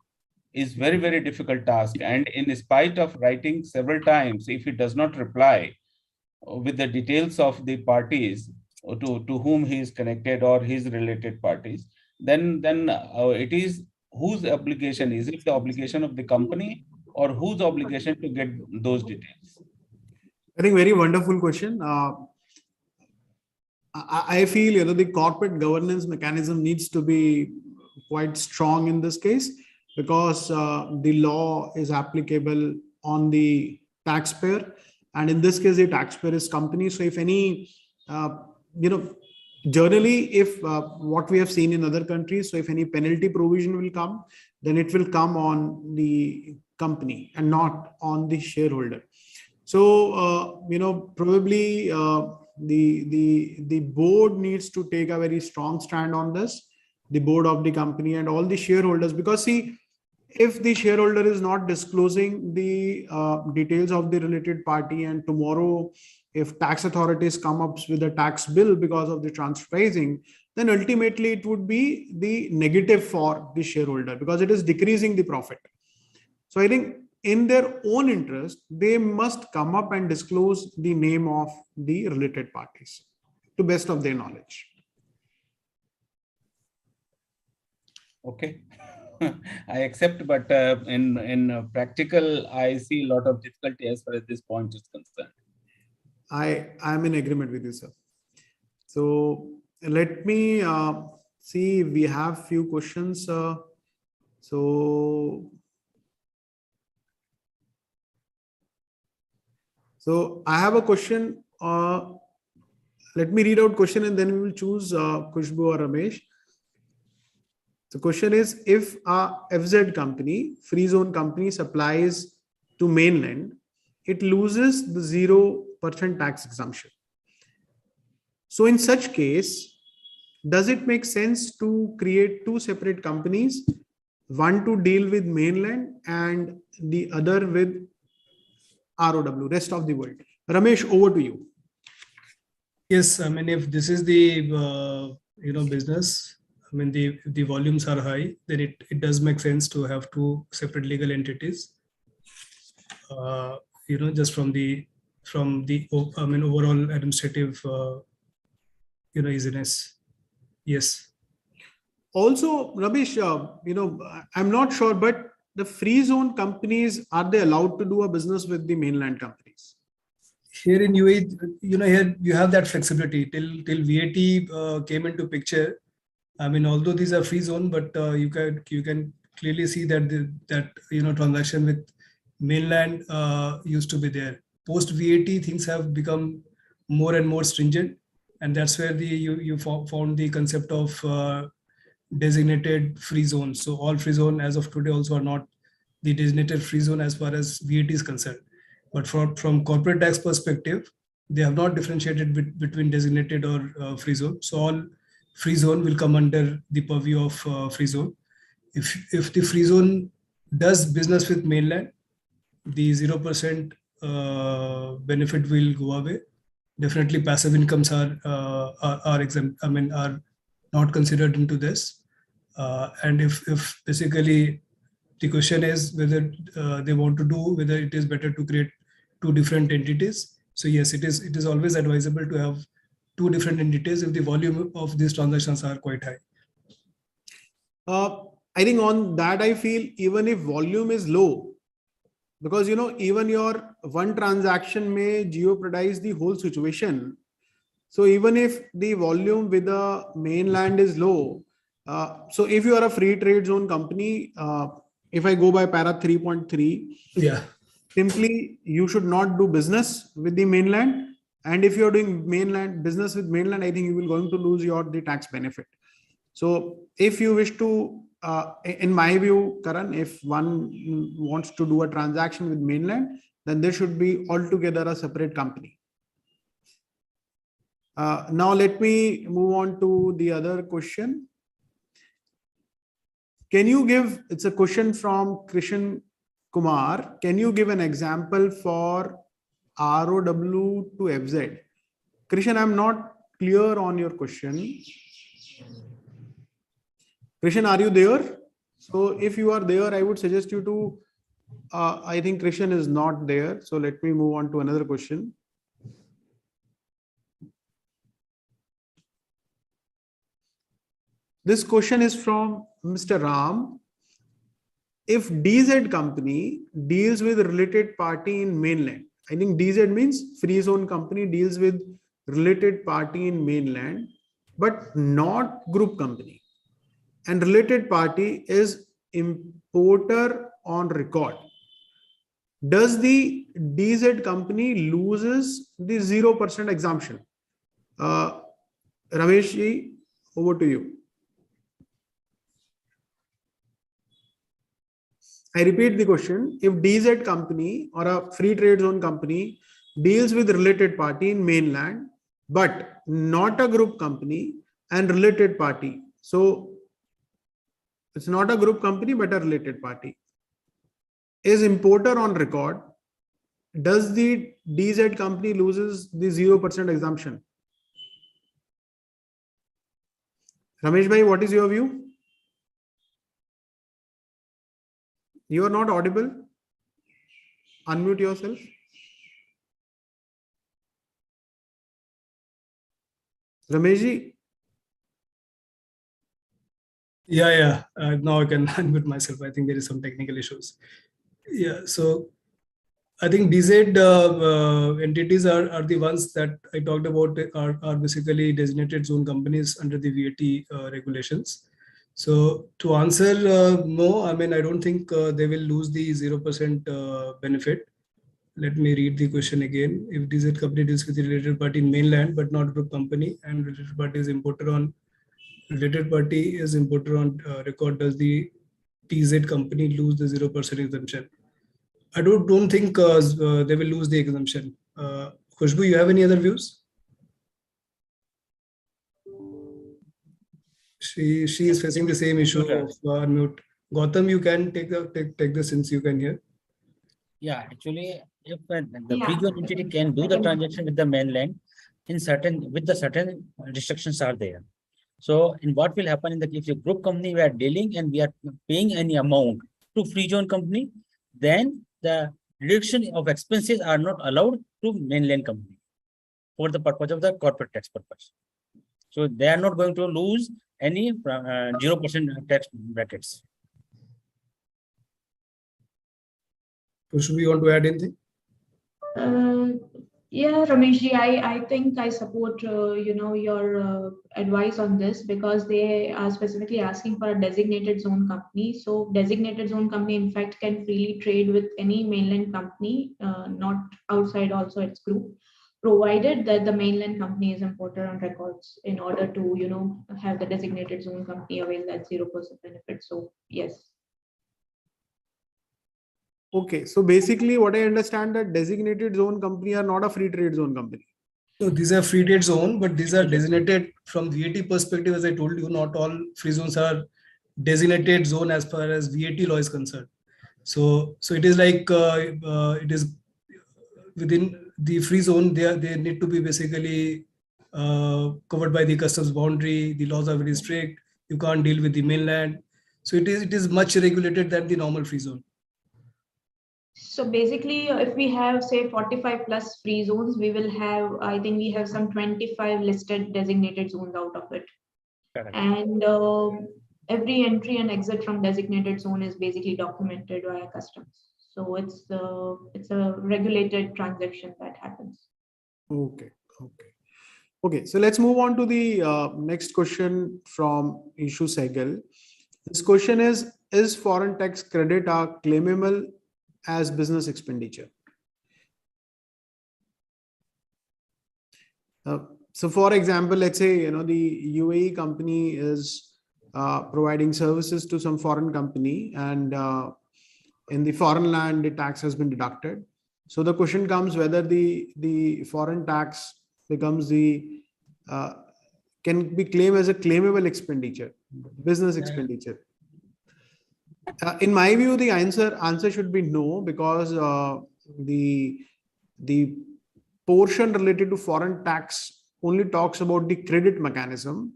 is very, very difficult task. And in spite of writing several times, if he does not reply with the details of the parties to whom he is connected or his related parties, then it is whose obligation? Is it the obligation of the company or whose obligation to get those details? I think very wonderful question. I feel the corporate governance mechanism needs to be quite strong in this case, because the law is applicable on the taxpayer, and in this case the taxpayer is company. So if any generally if what we have seen in other countries, so if any penalty provision will come, then it will come on the company and not on the shareholder. So probably the board needs to take a very strong stand on this, the board of the company and all the shareholders, because see, if the shareholder is not disclosing the details of the related party, and tomorrow if tax authorities come up with a tax bill because of the transfer pricing, then ultimately it would be the negative for the shareholder because it is decreasing the profit. So I think in their own interest, they must come up and disclose the name of the related parties to best of their knowledge. Okay. I accept, but in practical, I see a lot of difficulty as far as this point is concerned. I am in agreement with you, sir. So let me see, we have few questions. So I have a question. Let me read out question and then we will choose Khushboo or Ramesh. The question is, if a FZ company, free zone company, supplies to mainland, it loses the 0% tax exemption. So in such case, does it make sense to create two separate companies, one to deal with mainland and the other with ROW, rest of the world? Ramesh, over to you. Yes, I mean, if this is the business, I mean, the volumes are high, then it does make sense to have two separate legal entities. Just from the overall administrative easiness. Yes. Also, Ramesh, I'm not sure, but the free zone companies, are they allowed to do a business with the mainland companies? Here in UAE, here you have that flexibility till VAT came into picture. I mean, although these are free zone, but you can clearly see that transaction with mainland used to be there. Post VAT, things have become more and more stringent, and that's where you found the concept of designated free zone. So all free zone as of today also are not the designated free zone as far as VAT is concerned. But from corporate tax perspective, they have not differentiated between designated or free zone. So all free zone will come under the purview of free zone. If the free zone does business with mainland, the 0% benefit will go away. Definitely, passive incomes are exempt. I mean, are not considered into this. And if basically the question is whether they want to do, whether it is better to create two different entities. So yes, it is always advisable to have two different entities if the volume of these transactions are quite high. I think on that, I feel even if volume is low, because even your one transaction may jeopardize the whole situation. So even if the volume with the mainland is low, so if you are a free trade zone company, if I go by para 3.3, yeah, simply you should not do business with the mainland. And if you're doing mainland business with mainland, I think you will going to lose the tax benefit. So if you wish to, in my view, Karan, if one wants to do a transaction with mainland, then there should be altogether a separate company. Now let me move on to the other question. Can you give, it's a question from Krishan Kumar. Can you give an example for ROW to FZ? Krishan, I'm not clear on your question. Krishan, are you there? So if you are there, I would suggest you to, I think Krishan is not there. So let me move on to another question. This question is from Mr. Ram. If DZ company deals with related party in mainland, I think DZ means free zone company deals with related party in mainland, but not group company. And related party is importer on record. Does the DZ company loses the 0% exemption? Ramesh ji, over to you. I repeat the question. If DZ company or a free trade zone company deals with related party in mainland, but not a group company and related party. So it's not a group company, but a related party. Is importer on record does the DZ company loses the 0% exemption? Ramesh bhai, what is your view? You are not audible. Unmute yourself. Ramesh ji, Yeah. Now I can unmute myself. I think there is some technical issues. Yeah. So I think DZ entities are the ones that I talked about are basically designated zone companies under the VAT regulations. So to answer, no, I mean, I don't think they will lose the 0% benefit. Let me read the question again. If DZ company deals with the related party in mainland, but not group company, and related party is imported on record, does the TZ company lose the 0% exemption? I don't think they will lose the exemption. Khushboo, you have any other views? She is facing the same issue of unmute. Gautam, you can take this since you can hear. Yeah, actually, if the Yeah. free zone entity can do the transaction with the mainland in certain restrictions are there. So, in what will happen in the if a group company we are dealing and we are paying any amount to free zone company, then the reduction of expenses are not allowed to mainland company for the purpose of the corporate tax purpose. So they are not going to lose any 0% tax brackets. Khushboo, you want to add anything? Yeah, Ramesh ji, I think I support your advice on this, because they are specifically asking for a designated zone company. So designated zone company in fact can freely trade with any mainland company, not outside also its group, provided that the mainland company is imported on records in order to have the designated zone company avail that 0% benefit. So yes. okay. So basically what I understand that designated zone company are not a free trade zone company. So these are free trade zone, but these are designated from VAT perspective. As I told you, not all free zones are designated zone as far as VAT law is concerned. So it is like it is within the free zone. They need to be basically covered by the customs boundary. The laws are very strict. You can't deal with the mainland. So it is much regulated than the normal free zone. So basically, if we have say 45 plus free zones, we will have, I think we have some 25 listed designated zones out of it. Correct. And every entry and exit from designated zone is basically documented via customs. So it's a regulated transaction that happens. Okay. So let's move on to the next question from Ishu Sehgal. This question is foreign tax credit are claimable as business expenditure? So for example, let's say, the UAE company is providing services to some foreign company, and in the foreign land, the tax has been deducted. So the question comes whether the foreign tax becomes can be claimed as a claimable expenditure, business expenditure. In my view, the answer should be no, because the portion related to foreign tax only talks about the credit mechanism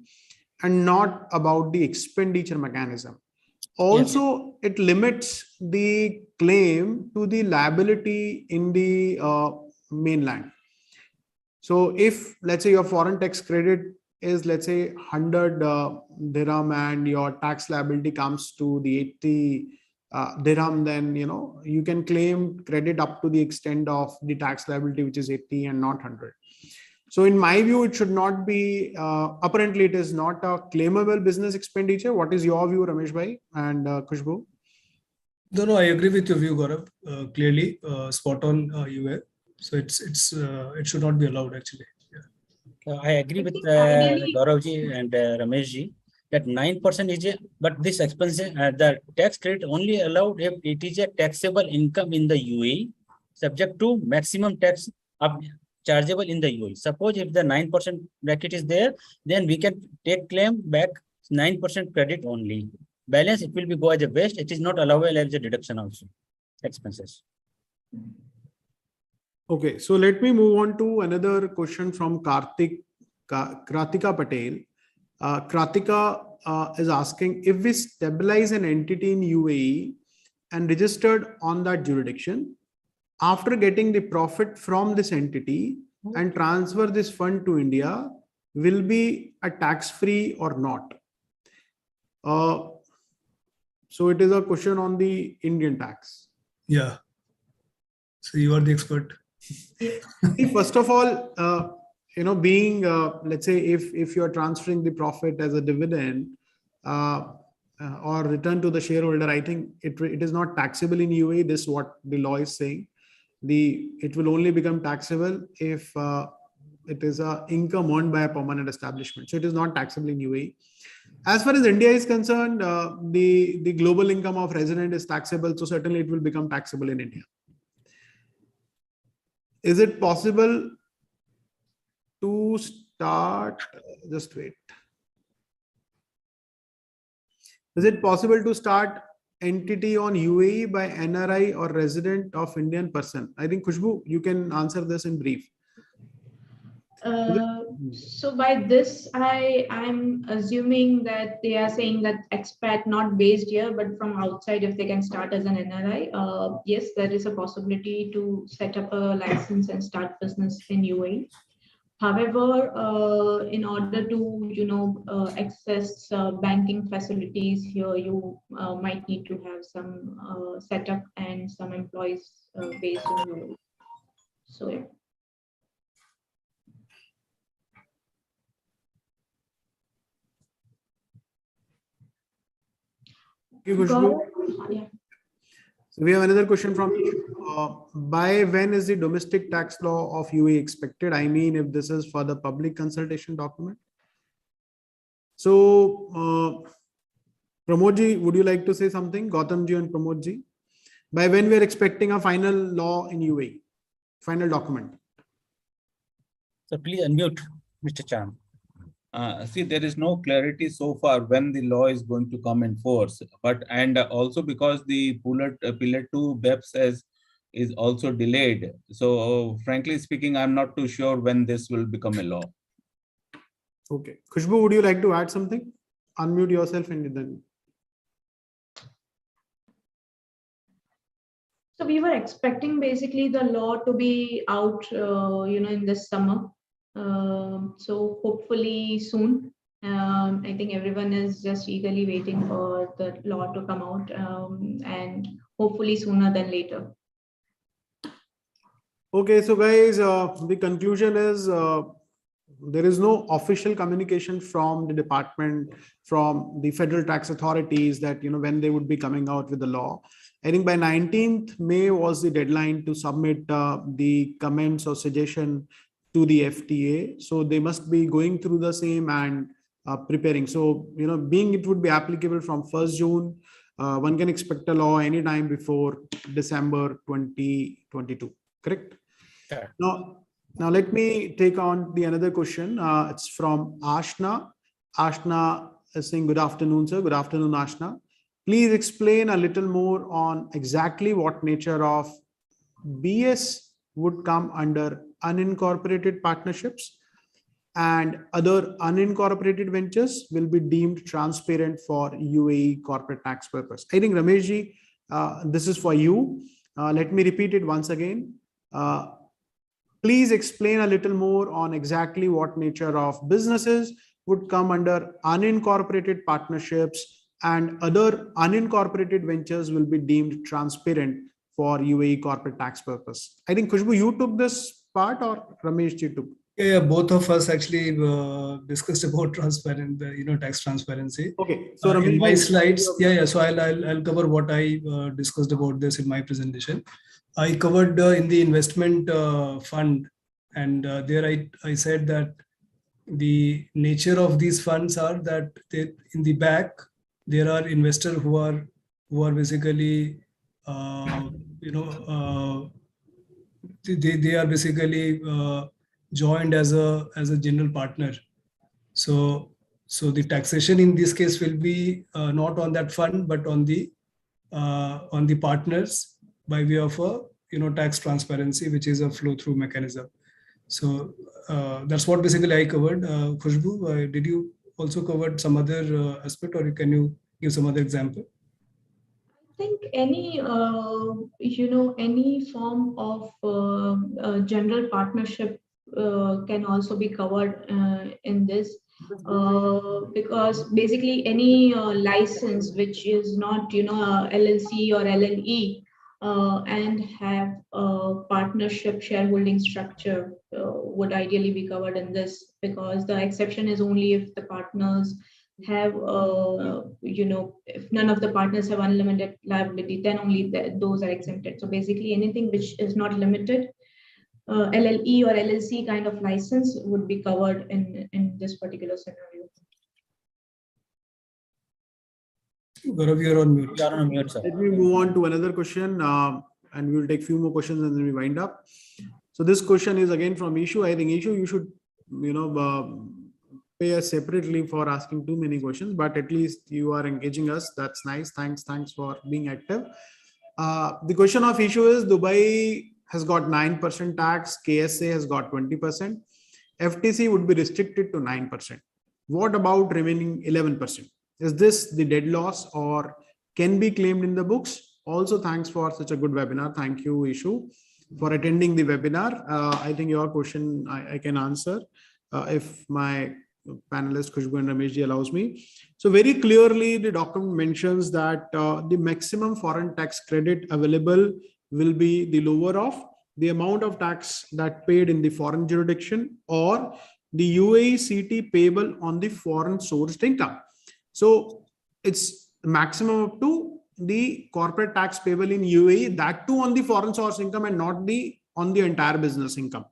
and not about the expenditure mechanism. Also, it limits the claim to the liability in the mainland. So if, let's say, your foreign tax credit is, let's say, 100 dirham and your tax liability comes to the 80 dirham, then you can claim credit up to the extent of the tax liability, which is 80 and not 100. So in my view, it should not be, apparently it is not a claimable business expenditure. What is your view, Ramesh bhai and Khushboo? No, I agree with your view, Gaurav. Clearly, spot on you were. So it should not be allowed actually. I agree with Gaurav ji and Ramesh ji that 9% is but this expense, the tax credit only allowed if it is a taxable income in the UAE, subject to maximum tax chargeable in the UAE. Suppose if the 9% bracket is there, then we can take claim back 9% credit only. Balance, it will be go as a waste. It is not allowable as a deduction also, expenses. Okay, so let me move on to another question from Kratika Patel. Kratika is asking, if we stabilize an entity in UAE and registered on that jurisdiction, after getting the profit from this entity and transfer this fund to India, will be a tax-free or not? So it is a question on the Indian tax. Yeah. So you are the expert. First of all, being, let's say, if you're transferring the profit as a dividend or return to the shareholder, I think it is not taxable in UAE. This is what the law is saying. It will only become taxable if it is a income earned by a permanent establishment. So it is not taxable in UAE. As far as India is concerned, the global income of resident is taxable. So certainly it will become taxable in India. Is it possible to start, just wait. Is it possible to start entity on UAE by NRI or resident of Indian person? I think Khushboo, you can answer this in brief. So by this, I'm assuming that they are saying that expat not based here, but from outside, if they can start as an NRI, yes, there is a possibility to set up a license and start business in UAE. However, in order to, access banking facilities here, you might need to have some setup and some employees based in UAE. So yeah. Yeah. So we have another question from by when is the domestic tax law of UAE expected? I mean, if this is for the public consultation document. So Pramodji, would you like to say something? Gautamji and Pramodji, by when we are expecting a final law in UAE, final document? So please unmute, Mr. Chan. See, there is no clarity so far when the law is going to come in force, and also because the Pillar 2 BEPS is also delayed. So frankly speaking, I'm not too sure when this will become a law. Okay. Khushboo, would you like to add something? Unmute yourself and then. So we were expecting basically the law to be out, in this summer. So hopefully soon. I think everyone is just eagerly waiting for the law to come out, and hopefully sooner than later. Okay, so guys, the conclusion is there is no official communication from the department, from the federal tax authorities that, when they would be coming out with the law. I think by 19th May was the deadline to submit the comments or suggestion to the FTA. So they must be going through the same and preparing. So, being it would be applicable from 1st June, one can expect a law anytime before December 2022, correct? Yeah. Now let me take on the another question. It's from Ashna. Ashna is saying, good afternoon, sir. Good afternoon, Ashna. Please explain a little more on exactly what nature of BS would come under unincorporated partnerships and other unincorporated ventures will be deemed transparent for UAE corporate tax purpose. I think Ramesh Ji, this is for you. Let me repeat it once again. Please explain a little more on exactly what nature of businesses would come under unincorporated partnerships and other unincorporated ventures will be deemed transparent for UAE corporate tax purpose. I think Khushboo, you took this part or Ramesh Ji took? Yeah, both of us actually discussed about tax transparency. Okay, so in my slides, so I'll cover what I discussed about this in my presentation. I covered in the investment fund, and there I said that the nature of these funds are that in the back there are investors who are basically they are basically joined as a general partner. So the taxation in this case will be not on that fund but on the partners by way of a tax transparency, which is a flow-through mechanism. So that's what basically I covered. Khushboo, did you also cover some other aspect, or can you give some other example? I think any any form of general partnership can also be covered in this, because basically any license which is not LLC or LLE and have a partnership shareholding structure would ideally be covered in this, because the exception is only if the partners have if none of the partners have unlimited liability, then only those are exempted. So basically anything which is not limited, LLE or LLC kind of license would be covered in this particular scenario. Gaurav, you're on mute. You are on mute, sir. Let me move on to another question, and we will take few more questions and then we wind up. So this question is again from Ishu. I think Ishu, you should pay us separately for asking too many questions, but at least you are engaging us. That's nice. Thanks for being active. The question of issue is Dubai has got 9% tax, KSA has got 20%. FTC would be restricted to 9%. What about remaining 11%? Is this the dead loss or can be claimed in the books? Also, thanks for such a good webinar. Thank you, Ishu, for attending the webinar. I think your question I can answer if my panelist Khushboo and Ramesh Jha allows me. So very clearly the document mentions that the maximum foreign tax credit available will be the lower of the amount of tax that paid in the foreign jurisdiction or the UAE CT payable on the foreign sourced income. So it's maximum up to the corporate tax payable in UAE, that too on the foreign source income and not on the entire business income.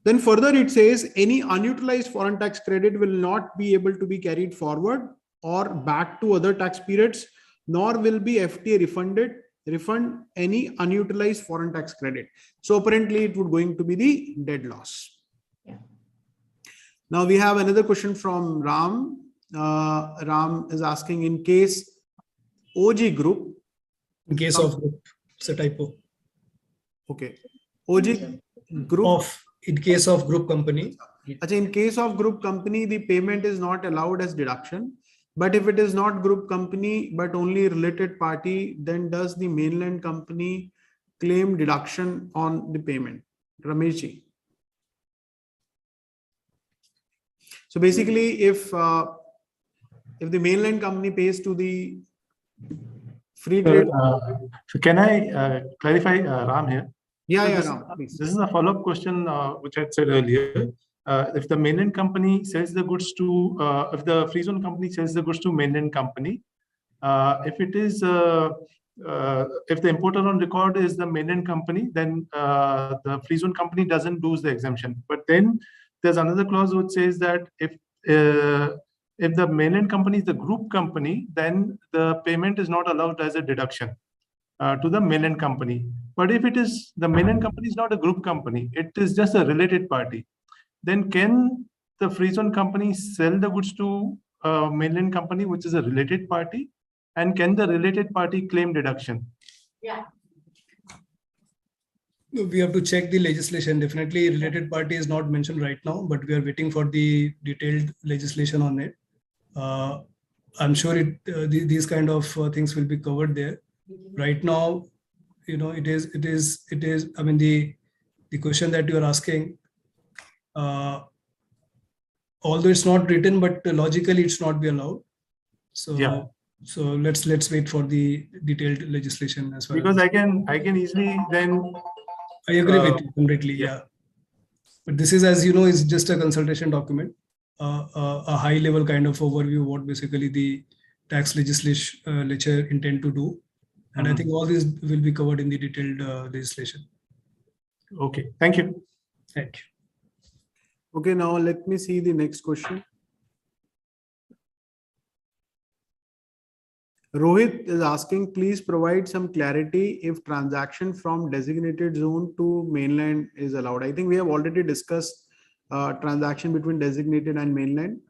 Then further it says any unutilized foreign tax credit will not be able to be carried forward or back to other tax periods, nor will be FTA refund any unutilized foreign tax credit. So apparently it would going to be the dead loss. Yeah. Now we have another question from Ram. Ram is asking, in case OG group. In case of group, it's a typo. Okay. OG group. In case of group company. In case of group company, the payment is not allowed as deduction. But if it is not group company, but only related party, then does the mainland company claim deduction on the payment? Ramesh Ji. So basically, if the mainland company pays to the free trade. So can I clarify, Ram here? Yeah, Ram, please. This is a follow-up question which I said earlier. If the mainland company sells the goods to, if the free zone company sells the goods to mainland company, if it is, if the importer on record is the mainland company, then the free zone company doesn't lose the exemption. But then there's another clause which says that if the mainland company is the group company, then the payment is not allowed as a deduction to the mainland company. But if it is the mainland company is not a group company, it is just a related party, then can the free zone company sell the goods to a mainland company, which is a related party? And can the related party claim deduction? Yeah. We have to check the legislation. Definitely related party is not mentioned right now, but we are waiting for the detailed legislation on it. I'm sure these kind of things will be covered there. Right now, it is. I mean, the question that you are asking, although it's not written, but logically it's not be allowed. So yeah. So let's wait for the detailed legislation as well. Because I can easily then. I agree with you completely. Yeah. But this is, as you know, is just a consultation document, a high level kind of overview what basically the tax legislature intend to do. And I think all these will be covered in the detailed legislation. Okay, thank you. Thank you. Okay, now let me see the next question. Rohit is asking, please provide some clarity if transaction from designated zone to mainland is allowed. I think we have already discussed transaction between designated and mainland.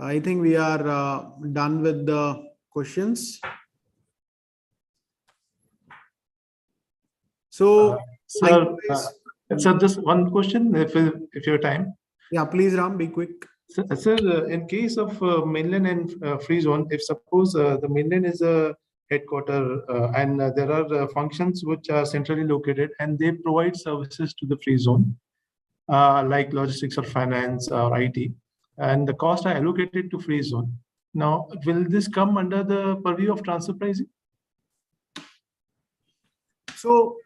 I think we are done with the questions. So, thank Sir, you guys. sir, just one question, if you have time. Yeah, please, Ram, be quick. Sir, in case of mainland and free zone, if suppose the mainland is a headquarter and there are functions which are centrally located and they provide services to the free zone, like logistics or finance or IT, and the costs are allocated to free zone. Now, will this come under the purview of transfer pricing? So,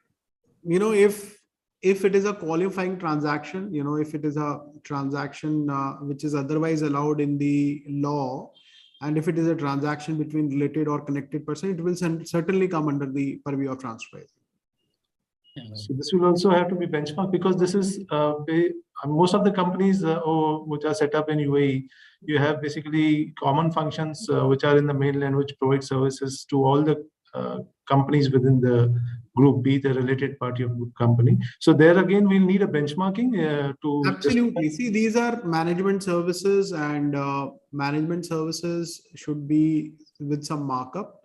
if it is a qualifying transaction, if it is a transaction which is otherwise allowed in the law, and if it is a transaction between related or connected person, it will certainly come under the purview of transfer pricing. So this will also have to be benchmarked, because this is most of the companies which are set up in UAE, you have basically common functions which are in the mainland, which provide services to all the companies within the group, be the related party of group company. So there again, we'll need a benchmarking to Absolutely. See, these are management services, and management services should be with some markup,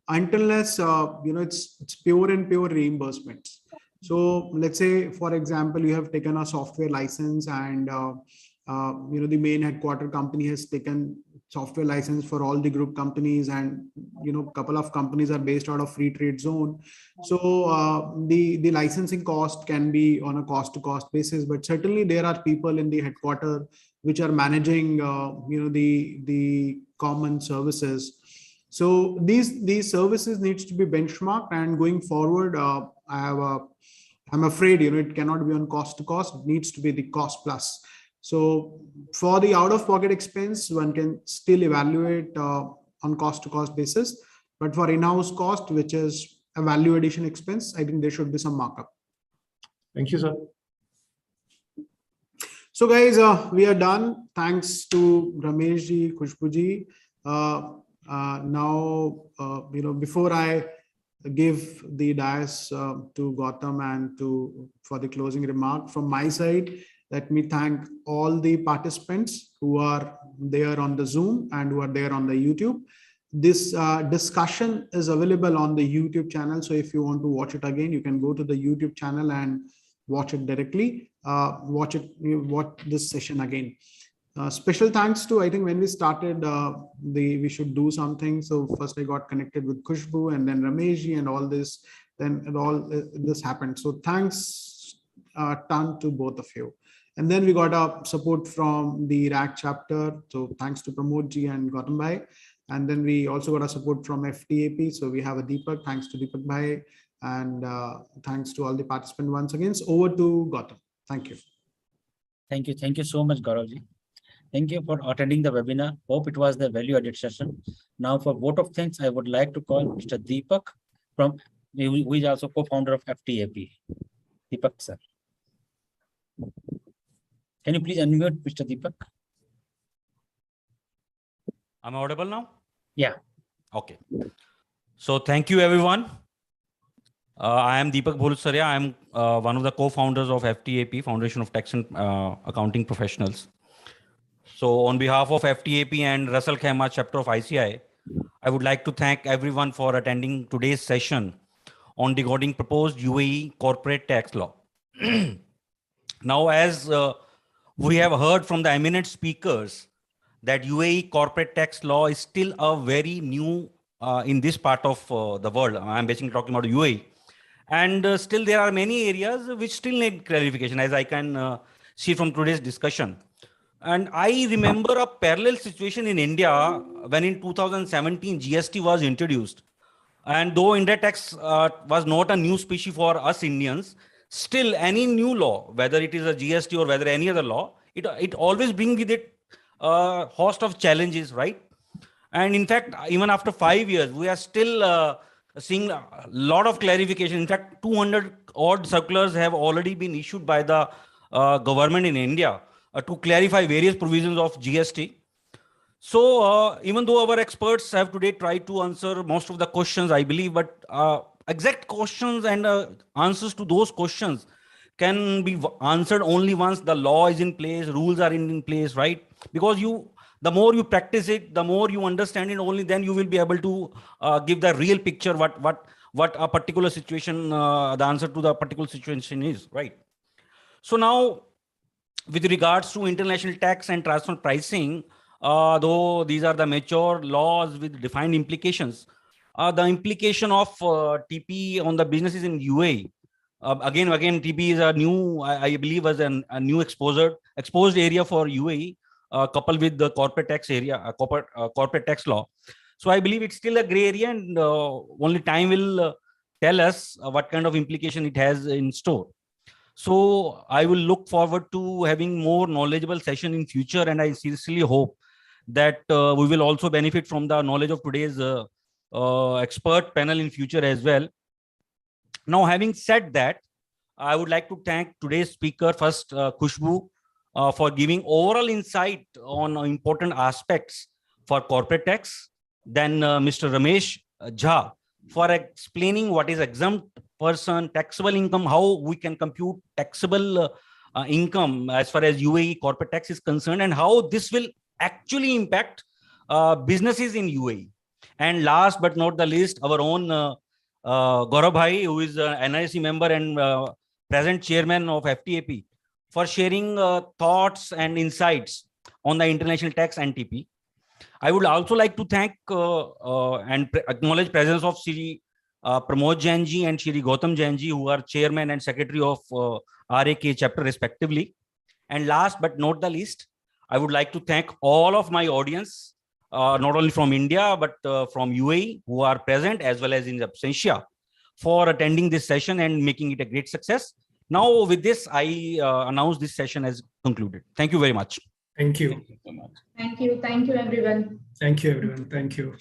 unless it's pure and pure reimbursements. So let's say, for example, you have taken a software license, and the main headquarter company has taken software license for all the group companies, and a couple of companies are based out of free trade zone. So the licensing cost can be on a cost to cost basis, but certainly there are people in the headquarter which are managing the common services. So these services needs to be benchmarked, and going forward, I'm afraid it cannot be on cost to cost. It needs to be the cost plus. So for the out-of-pocket expense, one can still evaluate on cost-to-cost basis. But for in-house cost, which is a value addition expense, I think there should be some markup. Thank you, sir. So guys, we are done. Thanks to Ramesh Ji, Khushboo Ji. Now, before I give the dais to Gautam and for the closing remark from my side, let me thank all the participants who are there on the Zoom and who are there on the YouTube. This discussion is available on the YouTube channel. So if you want to watch it again, you can go to the YouTube channel and watch it directly. Watch this session again. Special thanks to, I think when we started, we should do something. So first I got connected with Khushboo, and then Ramesh Ji, and all this, then all this happened. So thanks ton to both of you. And then we got a support from the RAK chapter. So thanks to Pramod Ji and Gautam Bhai. And then we also got a support from FTAP. So we have a Deepak. Thanks to Deepak Bhai. And thanks to all the participants once again. So over to Gautam. Thank you. Thank you. Thank you so much, Gaurav Ji. Thank you for attending the webinar. Hope it was the value-added session. Now, for vote of thanks, I would like to call Mr. Deepak, who is also co-founder of FTAP. Deepak, sir. Can you please unmute Mr. Deepak? I'm audible now? Yeah. Okay. So thank you, everyone. I am Deepak Bholusaria. I am one of the co-founders of FTAP, Foundation of Tax and Accounting Professionals. So on behalf of FTAP and RAK Chapter of ICAI, I would like to thank everyone for attending today's session on decoding proposed UAE corporate tax law. Now, as we have heard from the eminent speakers that UAE corporate tax law is still a very new in this part of the world. I'm basically talking about UAE. And still there are many areas which still need clarification, as I can see from today's discussion. And I remember a parallel situation in India when in 2017 GST was introduced. And though indirect tax was not a new species for us Indians, still any new law, whether it is a GST or whether any other law, it always brings with it a host of challenges, right? And in fact, even after 5 years, we are still seeing a lot of clarification. In fact, 200 odd circulars have already been issued by the government in India to clarify various provisions of GST. So even though our experts have today tried to answer most of the questions, I believe, but exact questions and answers to those questions can be answered only once the law is in place, rules are in place, right? Because the more you practice it, the more you understand it, only then you will be able to give the real picture what a particular situation, the answer to the particular situation is, right? So now, with regards to international tax and transfer pricing, though these are the mature laws with defined implications, the implication of TP on the businesses in UAE, again, TP is a new, I believe, was a new exposed area for UAE, coupled with the corporate tax area, corporate tax law. So I believe it's still a gray area, and only time will tell us what kind of implication it has in store. So I will look forward to having more knowledgeable session in future, and I sincerely hope that we will also benefit from the knowledge of today's expert panel in future as well. Now, having said that, I would like to thank today's speaker first, Khushboo, for giving overall insight on important aspects for corporate tax. Then Mr. Ramesh Jha for explaining what is exempt person, taxable income, how we can compute taxable income as far as UAE corporate tax is concerned, and how this will actually impact businesses in UAE. And last but not the least, our own Gaurav Bhai, who is an NIC member and present chairman of FTAP, for sharing thoughts and insights on the international tax and TP. I would also like to thank and acknowledge presence of Shri Pramod Jainji and Shri Gautam Jainji, who are chairman and secretary of RAK chapter respectively. And last but not the least, I would like to thank all of my audience, not only from India, but from UAE, who are present as well as in absentia, for attending this session and making it a great success. Now, with this, I announce this session as concluded. Thank you very much. Thank you. Thank you so much. Thank you. Thank you, everyone. Thank you, everyone. Thank you.